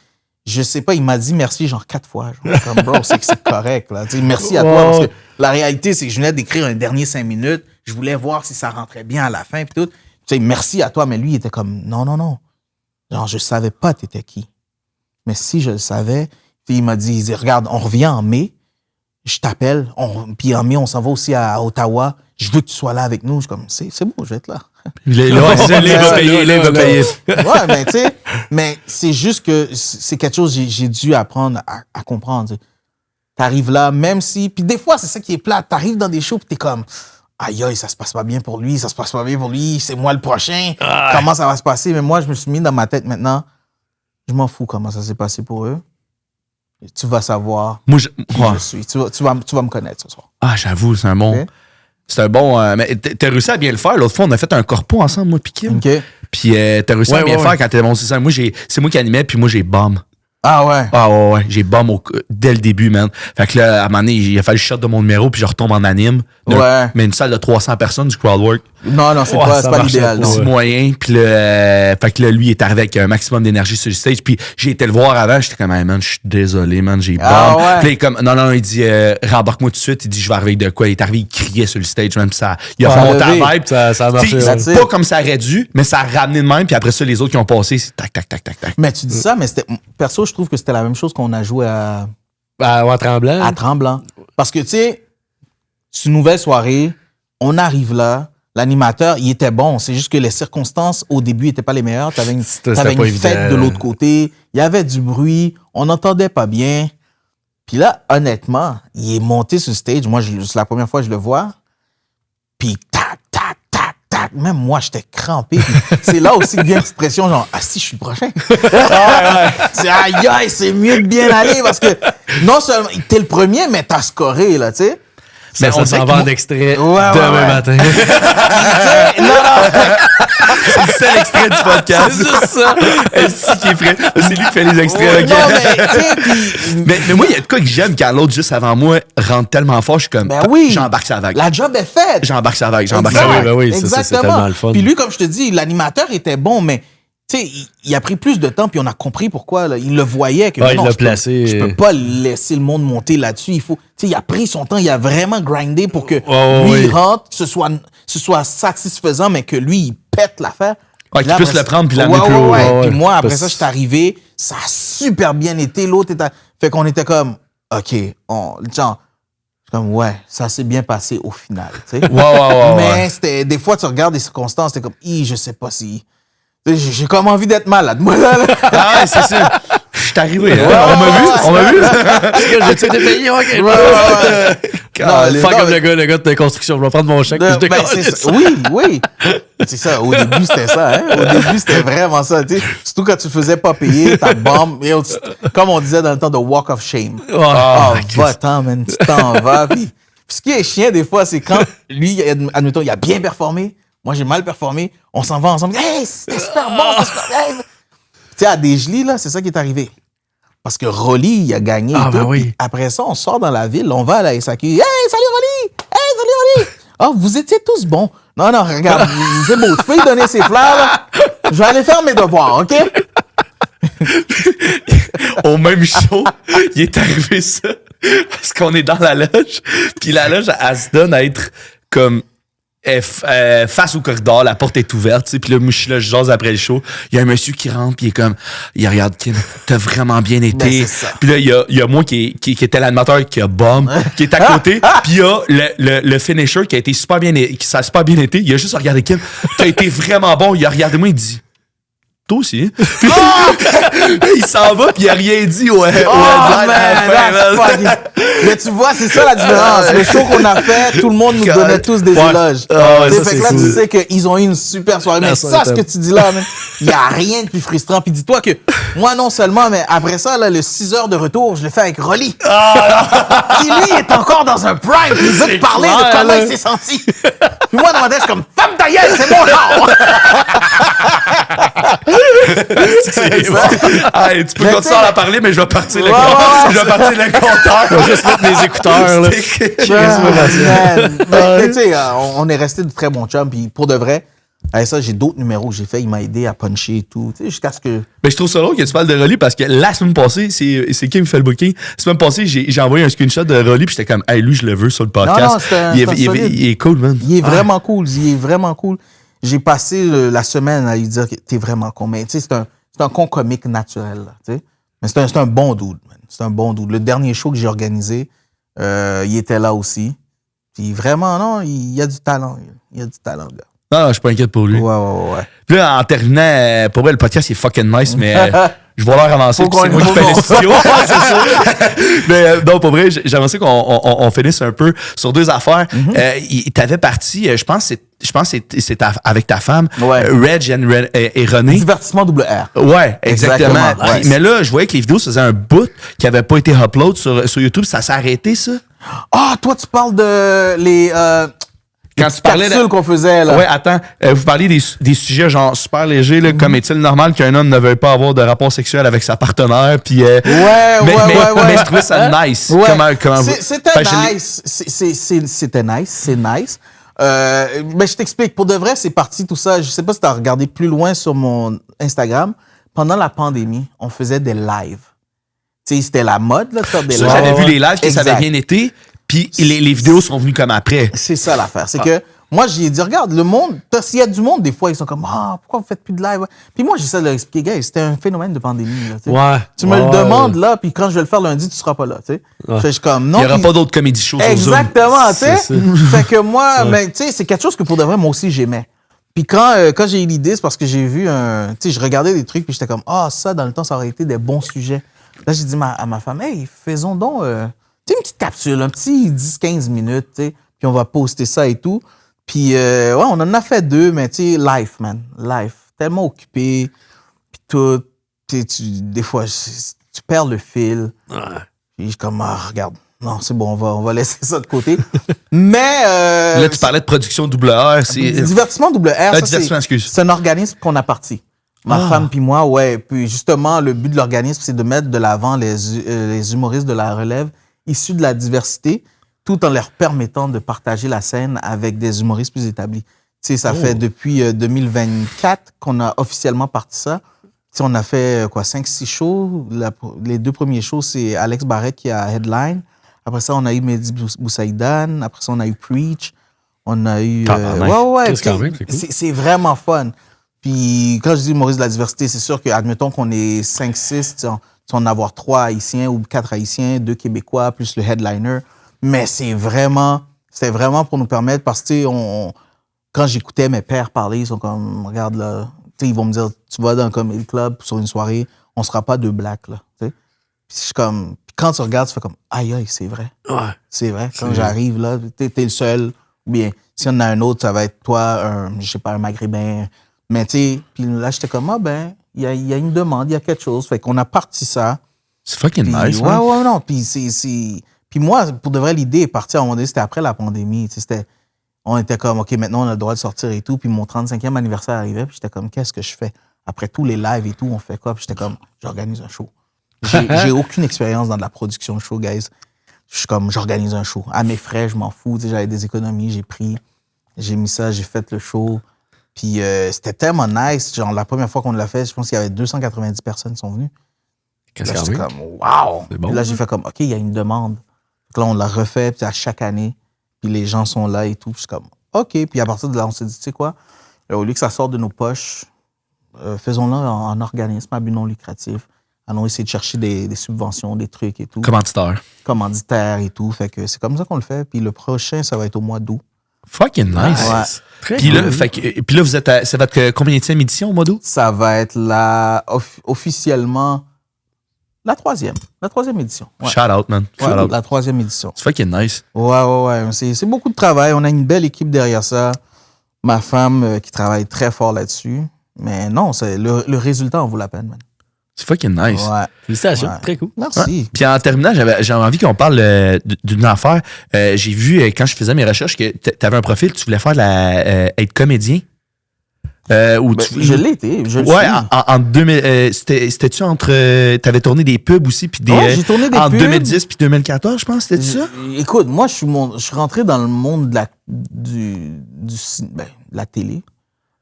je sais pas, il m'a dit merci genre 4 fois. Genre, comme, bro, c'est correct, là. Tu sais, merci à toi, parce que la réalité, c'est que je venais d'écrire un dernier 5 minutes. Je voulais voir si ça rentrait bien à la fin, puis tout. Tu sais, merci à toi, mais lui, il était comme, non. Genre, je savais pas t'étais qui. Mais si je le savais, puis il m'a dit, regarde, on revient en mai, je t'appelle, puis en mai, on s'en va aussi à Ottawa, je veux que tu sois là avec nous. Je suis comme, c'est bon, je vais être là. Il va payer. Ouais, mais tu sais, mais c'est juste que c'est quelque chose que j'ai dû apprendre à comprendre. T'arrives là, même si, puis des fois, c'est ça qui est plate, t'arrives dans des shows, puis t'es comme, aïe, ça se passe pas bien pour lui, c'est moi le prochain, comment ça va se passer? Mais moi, je me suis mis dans ma tête maintenant, je m'en fous comment ça s'est passé pour eux. Et tu vas savoir Moi, qui je suis. Tu vas me connaître ce soir. Ah, j'avoue, c'est un bon... Okay. C'est un bon... mais t'as réussi à bien le faire. L'autre fois, on a fait un corpo ensemble, moi et Kim. OK. Puis t'as réussi à bien le faire quand t'es bon. C'est ça. Moi, c'est moi qui animais, puis moi, j'ai bomb. Ah ouais? Ah ouais. J'ai bomb dès le début, man. Fait que là, à un moment donné, il a fallu que je sorte de mon numéro, puis je retombe en anime. Ouais. Mais une salle de 300 personnes du crowdwork. Non, c'est pas l'idéal. Non. C'est moyen. Puis là, fait que là, lui, il est arrivé avec un maximum d'énergie sur le stage. Puis j'ai été le voir avant. J'étais comme, hey, man, je suis désolé, man, j'ai bomb. Ouais. Puis là, il est comme, non, il dit, rembarque-moi tout de suite. Il dit, je vais arriver avec de quoi. Il est arrivé, il criait sur le stage, même ça. Il a fait monter la vibe. Ça a marché. C'est pas comme ça aurait dû, mais ça a ramené de même. Puis après ça, les autres qui ont passé, c'est tac. Mais tu dis ça, mais perso, je trouve que c'était la même chose qu'on a joué à Tremblant. Tremblant. Parce que, tu sais, c'est une nouvelle soirée, on arrive là, l'animateur, il était bon. C'est juste que les circonstances, au début, n'étaient pas les meilleures. T'avais une fête de l'autre côté. Il y avait du bruit. On n'entendait pas bien. Puis là, honnêtement, il est monté sur le stage. Moi, c'est la première fois que je le vois. Puis tac. Même moi, j'étais crampé. C'est là aussi que vient une petite pression, genre, si, je suis le prochain. C'est aïe, c'est mieux de bien aller parce que non seulement t'es le premier, mais t'as scoré, là, tu sais. Mais on s'en va en extrait demain matin. C'est le seul extrait du podcast. C'est juste ça. C'est qui est prêt. C'est lui qui fait les extraits. Non, mais, tu sais, mais moi, il y a de quoi que j'aime quand l'autre juste avant moi rentre tellement fort, je suis comme, ben oui, j'embarque sa vague. La job est faite. J'embarque sa vague. Oui, exactement. c'est tellement le fun. Puis lui, comme je te dis, l'animateur était bon, mais tu sais, il a pris plus de temps, puis on a compris pourquoi. Là. Il le voyait. Que, il l'a placé. Je peux pas laisser le monde monter là-dessus. Il faut, tu sais, il a pris son temps, il a vraiment grindé pour que lui, il rentre, que ce soit satisfaisant, mais que lui, il pète l'affaire. Ouais, qu'il puisse le prendre puis l'amener plus haut. Puis moi, après ça, je suis arrivé, ça a super bien été. L'autre était... Fait qu'on était comme, OK, genre, Comme, ouais, ça s'est bien passé au final, tu sais. Ouais. Mais c'était, des fois, tu regardes des circonstances, t'es comme, je sais pas si. J'ai comme envie d'être malade, moi, là. Ah ouais, c'est ça. Je suis arrivé, hein. On m'a vu? J'ai été payé, ok. Calais. Faire comme le gars de construction. Je vais prendre mon chèque. Ben, Je décolle. c'est ça. Oui. C'est ça. Au début, c'était ça. Hein? Au début, c'était vraiment ça. Tu sais. Surtout quand tu ne faisais pas payer ta bombe. Comme on disait dans le temps de walk of shame. Va-t'en, man. Tu t'en vas. Puis ce qui est chiant, des fois, c'est quand lui, admettons, il a bien performé. Moi, j'ai mal performé. On s'en va ensemble. Hey, c'était super bon. C'était super... Hey. Tu sais, à Desjely, là, c'est ça qui est arrivé. Parce que Rolly, il a gagné. Ah, et tout. ben oui. Puis après ça, on sort dans la ville, on va à la SAQ. Hey, salut Rolly! Hey, salut Rolly! Oh, vous étiez tous bons. Non, regarde, c'est beau. Tu peux lui donner ses fleurs, là. Je vais aller faire mes devoirs, OK? Au même show, il est arrivé ça. Parce qu'on est dans la loge. Puis la loge, elle se donne à être comme face au corridor, la porte est ouverte, tu sais, puis là, moi, je suis là, je jase après le show. Il y a un monsieur qui rentre, puis il est comme, il regarde Kim, t'as vraiment bien été. Ben, c'est ça. Puis là, il y a moi qui était l'animateur qui a bomb, qui est à côté, puis il y a le finisher qui a été super bien, ça a super bien été. Il a juste regardé Kim, t'as été vraiment bon. Il a regardé moi, il dit, toi aussi. Puis, il s'en va, puis il a rien dit au headline à la fin, man. Mais tu vois, c'est ça la différence. Le show qu'on a fait, tout le monde nous donnait tous des éloges. Fait que là, tu sais qu'ils ont eu une super soirée. Mais ça, ce que tu dis là, il n'y a rien de plus frustrant. Puis dis-toi que moi, non seulement, mais après ça, là, le 6 heures de retour, je l'ai fait avec Rolly. Qui, lui, est encore dans un prime. Il veut te parler de comment il s'est senti. Puis moi, dans ma tête, je suis comme, femme ta gueule, c'est mon genre. C'est bon. Hey, tu peux continuer à en parler, mais je vais partir le compteur. Je vais juste mettre mes écouteurs, là. Mais tu sais, on est resté de très bons chums. Puis pour de vrai, avec ça, j'ai d'autres numéros que j'ai fait. Il m'a aidé à puncher et tout. Tu sais, jusqu'à ce que. Mais je trouve ça drôle que tu parles de Rolly parce que la semaine passée, c'est qui me fait le booking. La semaine passée, j'ai envoyé un screenshot de Rolly puis j'étais comme, hey, lui, je le veux sur le podcast. Il est cool, man. Il est vraiment cool. Il est vraiment cool. J'ai passé la semaine à lui dire que t'es vraiment con. Mais tu sais, c'est un con comique naturel, là, tu sais. Mais c'est un bon dude, man. C'est un bon dude. Le dernier show que j'ai organisé, il était là aussi. Puis vraiment, non, il y a du talent. Il y a du talent, gars. Non, je suis pas inquiète pour lui. Ouais. Puis là, en terminant, pour vrai, le podcast, il est fucking nice, mais je vais leur avancer. Faut C'est moi qui fais les studios. C'est ça. Mais non, pour vrai, j'aimerais ça qu'on finisse un peu sur deux affaires. T'avais parti, je pense que c'est avec ta femme, Ouais. Reg et René. Divertissement double R. Ouais, exactement. Ouais. Mais là, je voyais que les vidéos, ça faisait un bout qui avait pas été upload sur YouTube. Ça s'est arrêté, ça? Ah, toi, tu parles de les Quand tu parlais capsules qu'on faisait, là. Ouais, attends. Vous parliez des sujets genre super légers, là, comme est-il normal qu'un homme ne veuille pas avoir de rapport sexuel avec sa partenaire, puis Ouais. mais je trouvais ça nice. Ouais. Comment C'était nice. C'était nice. C'est nice. Mais je t'explique. Pour de vrai, c'est parti tout ça. Je sais pas si tu as regardé plus loin sur mon Instagram. Pendant la pandémie, on faisait des lives. Tu sais, c'était la mode, là, de faire des lives. J'avais vu les lives, que ça Exact. avait bien été, puis les vidéos sont venues comme après. C'est ça l'affaire. C'est que moi, j'ai dit, regarde, le monde, parce qu'il y a du monde, des fois, ils sont comme, pourquoi vous faites plus de live? Puis moi, j'essaie de leur expliquer, gars, c'était un phénomène de pandémie. Là, tu sais. Ouais. Tu me le demandes là, puis quand je vais le faire lundi, tu seras pas là. Tu sais. Je suis comme, non. Il n'y aura puis- pas d'autres comédie shows sur Zoom. Exactement, tu sais. C'est Fait que moi, mais tu sais, c'est quelque chose que pour de vrai, moi aussi, j'aimais. Puis quand j'ai eu l'idée, c'est parce que j'ai vu tu sais, je regardais des trucs, puis j'étais comme, ça, dans le temps, ça aurait été des bons sujets. Là, j'ai dit à ma femme, hey, faisons donc, tu sais, une petite capsule, un petit 10-15 minutes, tu sais, puis on va poster ça et tout. Puis, ouais, on en a fait 2, mais tu sais, life, man, life. Tellement occupé, puis tout, des fois, tu perds le fil. Ouais. Puis je suis comme, regarde, non, c'est bon, on va laisser ça de côté. Mais... Là, tu parlais de production WR. Divertissement WR, ça, Divertissement, excuse. c'est un organisme qu'on a parti. Ma femme puis moi, ouais. Puis justement, le but de l'organisme, c'est de mettre de l'avant les humoristes de la relève issus de la diversité, tout en leur permettant de partager la scène avec des humoristes plus établis. Tu sais, ça fait depuis 2024 qu'on a officiellement parti ça. Tu sais, on a fait 5-6 shows. Les 2 premiers shows, c'est Alex Barrett qui a headline. Après ça, on a eu Mehdi Boussaïdan. Après ça, on a eu Preach. On a eu... Qu'est-ce quand même, c'est cool. C'est vraiment fun. Puis quand je dis humoriste de la diversité, c'est sûr que, admettons qu'on est 5-6, tu vas en avoir 3 Haïtiens ou 4 Haïtiens, 2 Québécois, plus le headliner. Mais c'était vraiment pour nous permettre, parce que, tu sais, quand j'écoutais mes pères parler, ils sont comme, regarde là, tu sais, ils vont me dire, tu vas dans un comedy club sur une soirée, on sera pas deux blacks, là, tu sais. Puis je suis comme, quand tu regardes, tu fais comme, aïe, aïe, c'est vrai. Ouais. C'est vrai. Quand j'arrive, là, t'es le seul. Ou bien, s'il y en a un autre, ça va être toi, je sais pas, un maghrébin. Mais tu sais, puis là, j'étais comme, il y a une demande, il y a quelque chose. Fait qu'on a parti ça. C'est fucking Puis, nice, ouais, non. Puis Puis moi, pour de vrai, l'idée est partie à un moment donné, c'était après la pandémie. Tu sais, on était comme, OK, maintenant, on a le droit de sortir et tout. Puis mon 35e anniversaire arrivait. Puis j'étais comme, qu'est-ce que je fais? Après tous les lives et tout, on fait quoi? Puis j'étais comme, j'organise un show. J'ai aucune expérience dans de la production de show, guys. Je suis comme, j'organise un show. À mes frais, je m'en fous. Tu sais, j'avais des économies, j'ai mis ça, j'ai fait le show. Puis c'était tellement nice. Genre, la première fois qu'on l'a fait, je pense qu'il y avait 290 personnes qui sont venues. Qu'est-ce Là, que j'étais c'est? comme, wow! C'est bon, Puis là, ça. j'ai fait comme, OK, il y a une demande. Donc là, on l'a refait, puis à chaque année. Puis les gens sont là et tout. Puis je suis comme, OK. Puis à partir de là, on s'est dit, tu sais quoi? Au lieu que ça sorte de nos poches, faisons-le en organisme à but non lucratif. Allons essayer de chercher des subventions, des trucs et tout. Commanditaire. Commanditaires et tout. Fait que c'est comme ça qu'on le fait. Puis le prochain, ça va être au mois d'août. Fucking nice. Ouais. Très Puis cool. là, puis là, vous êtes c'est votre combienième édition au mois d'août? Ça va être officiellement la troisième édition. Ouais. Shout out, man. Shout Ouais, out. la troisième édition. C'est fucking nice. Ouais. C'est beaucoup de travail. On a une belle équipe derrière ça. Ma femme qui travaille très fort là-dessus. Mais non, le résultat en vaut la peine, man. C'est fucking nice. Ouais. Félicitations. Ouais. Très cool. Merci. Puis en terminant, j'ai envie qu'on parle d'une affaire. J'ai vu, quand je faisais mes recherches, que tu avais un profil, tu voulais faire être comédien. Ou Ben, tu- je l'ai été. Je le Ouais, suis. en 2000, c'était-tu entre... T'avais tourné des pubs aussi, puis des... Ouais, j'ai tourné des en pubs. 2010 puis 2014, je pense, c'était ça? Écoute, moi, je suis rentré dans le monde de la télé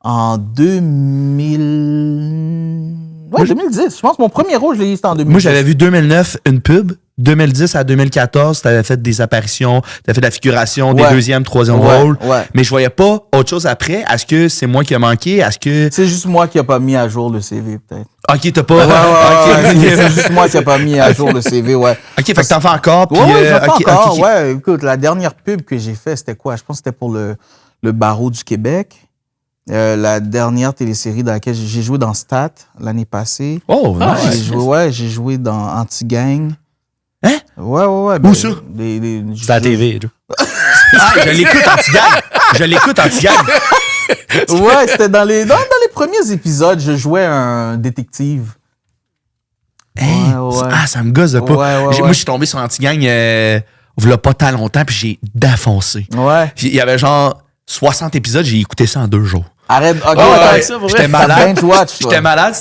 en 2000... Ouais, 2010. Je pense que mon premier rôle, je l'ai eu, c'était en 2010. Moi, j'avais vu 2009, une pub. 2010 à 2014, t'avais fait des apparitions, t'avais fait de la figuration, des Ouais. deuxième, troisième Ouais, rôles. ouais. Mais je voyais pas autre chose après. Est-ce que c'est moi qui a manqué? Est-ce que... C'est juste moi qui n'ai pas mis à jour le CV, peut-être. OK, t'as pas... Ouais, OK, c'est juste moi qui n'ai pas mis à jour le CV, ouais. OK, fait que t'en fais encore, puis... Ouais, j'en fais OK, encore. OK. Ouais, écoute, la dernière pub que j'ai fait, c'était quoi? Je pense que c'était pour le barreau du Québec. La dernière télésérie dans laquelle j'ai joué dans Stat l'année passée. Oh, nice. J'ai joué dans Anti-Gang. Hein? Ouais. Où ça? C'est à la TV. Là. Ah, je l'écoute anti-gang. Ouais, c'était dans les premiers épisodes, je jouais un détective. Hey, Ouais. Ah, ça me gosse de pas. Ouais. Moi, je suis tombé sur anti-gang v'là pas tant longtemps, puis j'ai défoncé. Ouais. Il y avait genre 60 épisodes, j'ai écouté ça en 2 jours. Arrête. Ok, ouais, attends. ouais, ça, pour vrai. J'étais malade. binge watch, toi. J'étais malade.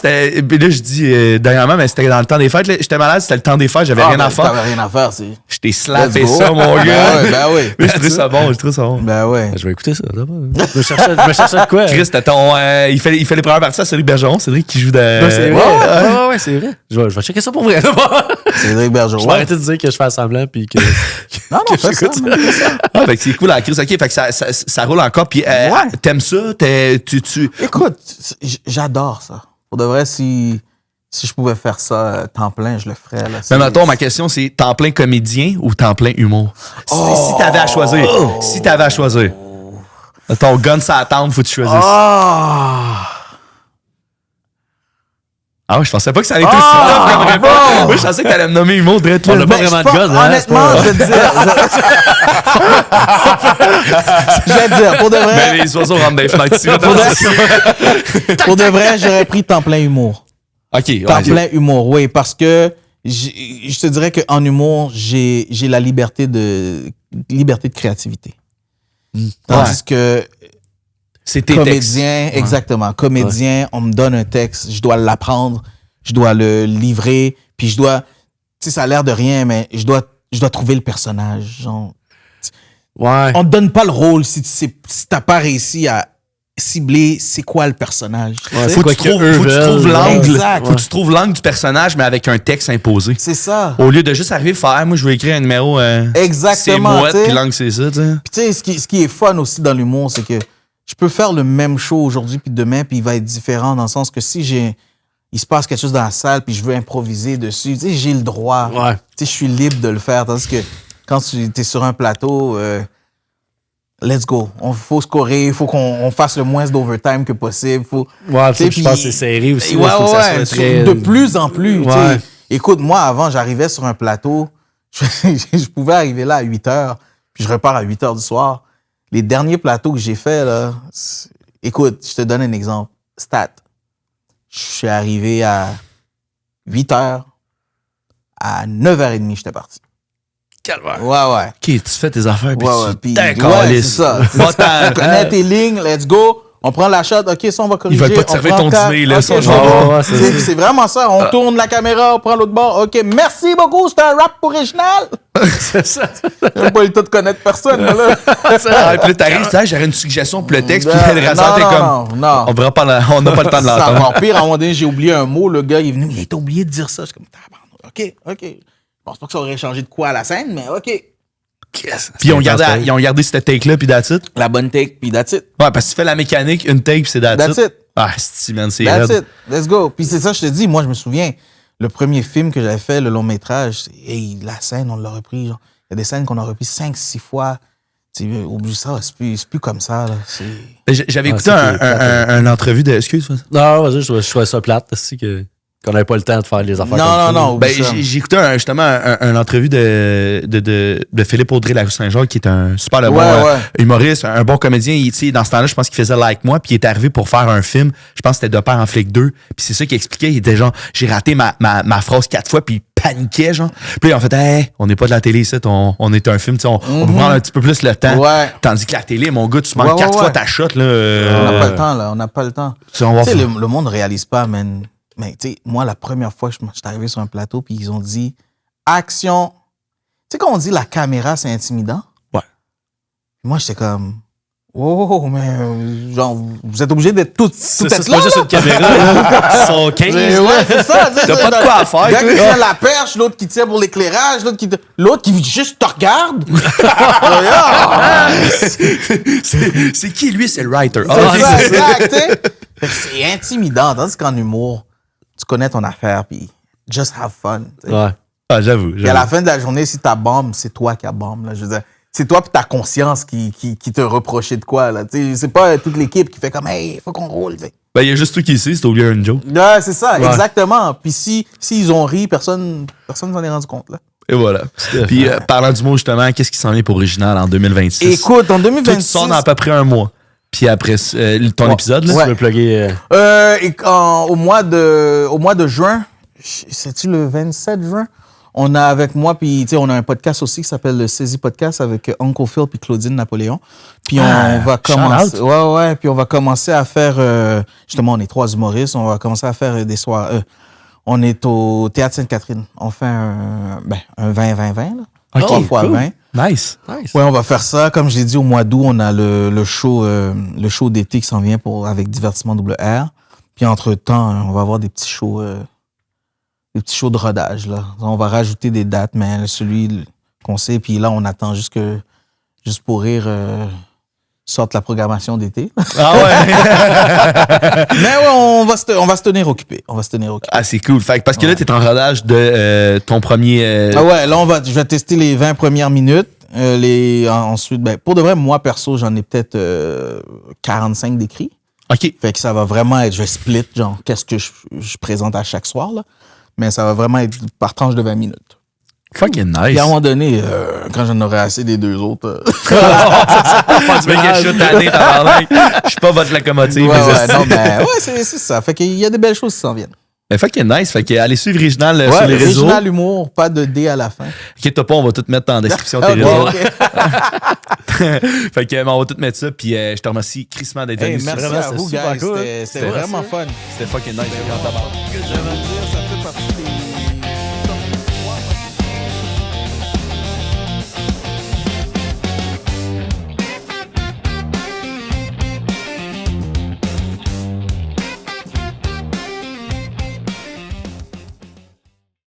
Puis là, je dis dernièrement, mais c'était dans le temps des fêtes. là. J'étais malade, c'était le temps des fêtes, j'avais rien à faire. T'avais rien à faire, c'est. J'étais slappé Let's go. ça, mon gars. Ben oui. Mais je trouvais ça bon, Ben ouais. Je vais écouter ça. Ça va. Je me cherchais de quoi. Chris, c'était ton. Il fait les premières parties à Cédric Bergeron. Cédric qui joue de. Ouais, c'est vrai. Ouais, c'est vrai. Je vais checker ça pour vrai. Cédric Bergeron. Je vais arrêter de dire que je fais semblant puis que. Non, fais ça. j'écoute man, fais ça. Ah, fait que c'est cool, la Chris. OK, fait que ça roule encore. Puis, t'aimes ça? Tu. Écoute, j'adore ça. Pour de vrai, si je pouvais faire ça temps plein, je le ferais. Là. Mais mettons, ma question, c'est temps plein comédien ou temps plein humour? Si t'avais à choisir. Si t'avais à choisir. Ton gun, ça attend, faut que tu choisisses. Ah ouais, je pensais pas que ça allait être aussi tough comme réponse. Moi, je pensais que t'allais me nommer humour direct là. On a pas vraiment de gun, hein? Honnêtement, je vais te dire. Je vais te dire, pour de vrai. Mais les oiseaux rentrent dans les fenêtres ici. Pour de vrai, j'aurais pris temps plein humour. OK, Temps ouais. plein humour, oui, parce que je te dirais qu'en humour, j'ai la liberté de créativité. Tandis que C'est tes textes. comédien, exactement, comédien, on me donne un texte, je dois l'apprendre, je dois le livrer, puis je dois, tu sais, ça a l'air de rien, mais je dois trouver le personnage. Genre, Ouais. on te donne pas le rôle si t'as pas réussi à cibler c'est quoi le personnage. tu sais. Faut que tu trouves l'angle. Exact. Faut que tu trouves l'angle du personnage, mais avec un texte imposé. C'est ça. Au lieu de juste arriver et faire, moi, je vais écrire un numéro. Exactement, C'est mouette, tu sais. puis l'angle, c'est ça, tu sais. Puis tu sais, ce qui est fun aussi dans l'humour, c'est que je peux faire le même show aujourd'hui puis demain, puis il va être différent dans le sens que si il se passe quelque chose dans la salle puis je veux improviser dessus, tu sais, j'ai le droit. Ouais. Tu sais, je suis libre de le faire. Tandis que quand tu es sur un plateau, let's go. Faut scorer, il faut qu'on fasse le moins d'overtime que possible. Ouais, puis je pense que c'est serré aussi. Ouais, faut que ça soit très... de plus en plus. Ouais. Écoute, moi, avant, j'arrivais sur un plateau, je pouvais arriver là à 8 h, puis je repars à 8 h du soir. Les derniers plateaux que j'ai faits, là, écoute, je te donne un exemple. Stat. Je suis arrivé à 8 h. À 9 h 30, j'étais parti. Calvaire. Ouais. OK, tu fais tes affaires, puis tu c'est ça. Tu connais tes lignes, let's go. On prend la shot, OK, ça, on va corriger. Ils veulent pas te servir ton dîner, là. C'est vraiment ça. On tourne la caméra, on prend l'autre bord. OK, merci beaucoup, c'était un rap original. C'est ça. J'ai pas eu le temps de connaître personne, là. Puis là, t'arrives, j'aurais une suggestion pour le texte, puis le reste, t'es comme... Non. On n'a pas le temps de Ça va l'entendre. encore pire. À un moment donné, j'ai oublié un mot. Le gars, il est venu, il a oublié de dire ça. Je suis comme, OK. Je pense pas que ça aurait changé de quoi à la scène, mais OK. Yes. Puis ils ont gardé cette take-là, puis that's it. La bonne take, puis that's it. Ouais, parce que tu fais la mécanique, une take, puis c'est that's it. Ah, c'est man, c'est That's raide. it. Let's go. Puis c'est ça, je te dis, moi, je me souviens, le premier film que j'avais fait, le long métrage, la scène, on l'a repris. Genre, il y a des scènes qu'on a repris 5-6 fois. Oublie ça, c'est plus comme ça. Là. J'avais écouté une entrevue de... Excuse-moi. Non, vas-y, je trouvais ça plate. Qu'on n'avait pas le temps de faire les affaires Non. Ben, j'ai écouté justement une entrevue de Philippe Audrey Larousse-Saint-Jacques, qui est un super bon humoriste, un bon comédien. Dans ce temps-là, je pense qu'il faisait Like Moi, puis il est arrivé pour faire un film. Je pense que c'était De Père en flic 2. Puis c'est ça qu'il expliquait. Il était genre, j'ai raté ma phrase 4 fois, puis il paniquait, genre. Puis là, en fait, hey, on n'est pas de la télé, ici, on est un film, on peut prendre un petit peu plus le temps. Ouais. Tandis que la télé, mon gars, tu manques 4 fois ta shot, là. On n'a pas le temps, là. On n'a pas le temps. Tu sais, le monde ne réalise pas, man. Mais tu sais, moi, la première fois que je suis arrivé sur un plateau, puis ils ont dit action. Tu sais, quand on dit la caméra, c'est intimidant. Ouais. Moi, j'étais comme, oh, mais genre, vous êtes obligé d'être tout être là. C'est pas juste une caméra. Ils sont 15. Ouais, c'est ça. T'as pas de quoi à faire. Le gars qui tient la perche, l'autre qui tient pour l'éclairage, l'autre qui juste te regarde. C'est qui, lui? C'est le writer. C'est ça, exact, tu sais. C'est intimidant. Tandis qu'en humour, tu connais ton affaire, puis just have fun. T'sais. Ouais. Ah, j'avoue. Et à la fin de la journée, si t'as bombe, c'est toi qui as bombe. Là. Je veux dire, c'est toi puis ta conscience qui te reprochait de quoi. Là. T'sais, c'est pas toute l'équipe qui fait comme « Hey, faut qu'on roule. » Ben, il y a juste toi qui sais, c'est oublié une joke. Ouais, c'est ça, exactement. Puis s'ils ont ri, personne s'en est rendu compte. Là. Et voilà. Puis, parlant du mot, justement, qu'est-ce qui s'en vient pour Original en 2026? Écoute, en 2026... Toi, tu sors dans à peu près un mois. Puis après, ton épisode, là, tu veux plugger... au mois de juin, c'est-tu le 27 juin? On a avec moi, puis tu sais, on a un podcast aussi qui s'appelle le Saisie Podcast avec Uncle Phil puis Claudine Napoléon. Puis on va commencer... Ouais, puis on va commencer à faire... justement, on est 3 humoristes, on va commencer à faire des soirs... on est au Théâtre Sainte-Catherine. On fait un 20-20-20, là. 3 fois cool. 20. Nice. Ouais, on va faire ça. Comme je l'ai dit, au mois d'août, on a le show d'été qui s'en vient avec Divertissement WR. Puis entre-temps, on va avoir des petits shows de rodage, là. On va rajouter des dates, mais celui qu'on sait, puis là, on attend juste pour rire sorte la programmation d'été. Ah ouais? Mais ouais, on va se tenir occupé. Ah, c'est cool. Fait que parce que là, t'es en rodage de ton premier... Ah ouais, là, je vais tester les 20 premières minutes. Ensuite, pour de vrai, moi, perso, j'en ai peut-être 45 d'écrits. OK. Fait que ça va vraiment être, je vais split, genre, qu'est-ce que je présente à chaque soir, là. Mais ça va vraiment être par tranche de 20 minutes. Fucking nice. Puis à un moment donné, quand j'en aurai assez des deux autres... Tu veux quelque chose d'année, je suis pas votre locomotive. C'est ça. Fait qu'il y a des belles choses qui s'en viennent. Fucking nice. Fait que allez suivre Original sur les réseaux. Original humour, pas de D à la fin. Inquiète-toi pas, on va tout mettre dans la description de tes réseaux. Fait que on va tout mettre ça. Puis je te remercie crissement d'être venu. Merci à vous, guys. C'était vraiment fun. C'était fucking nice. Je vais te dire, ça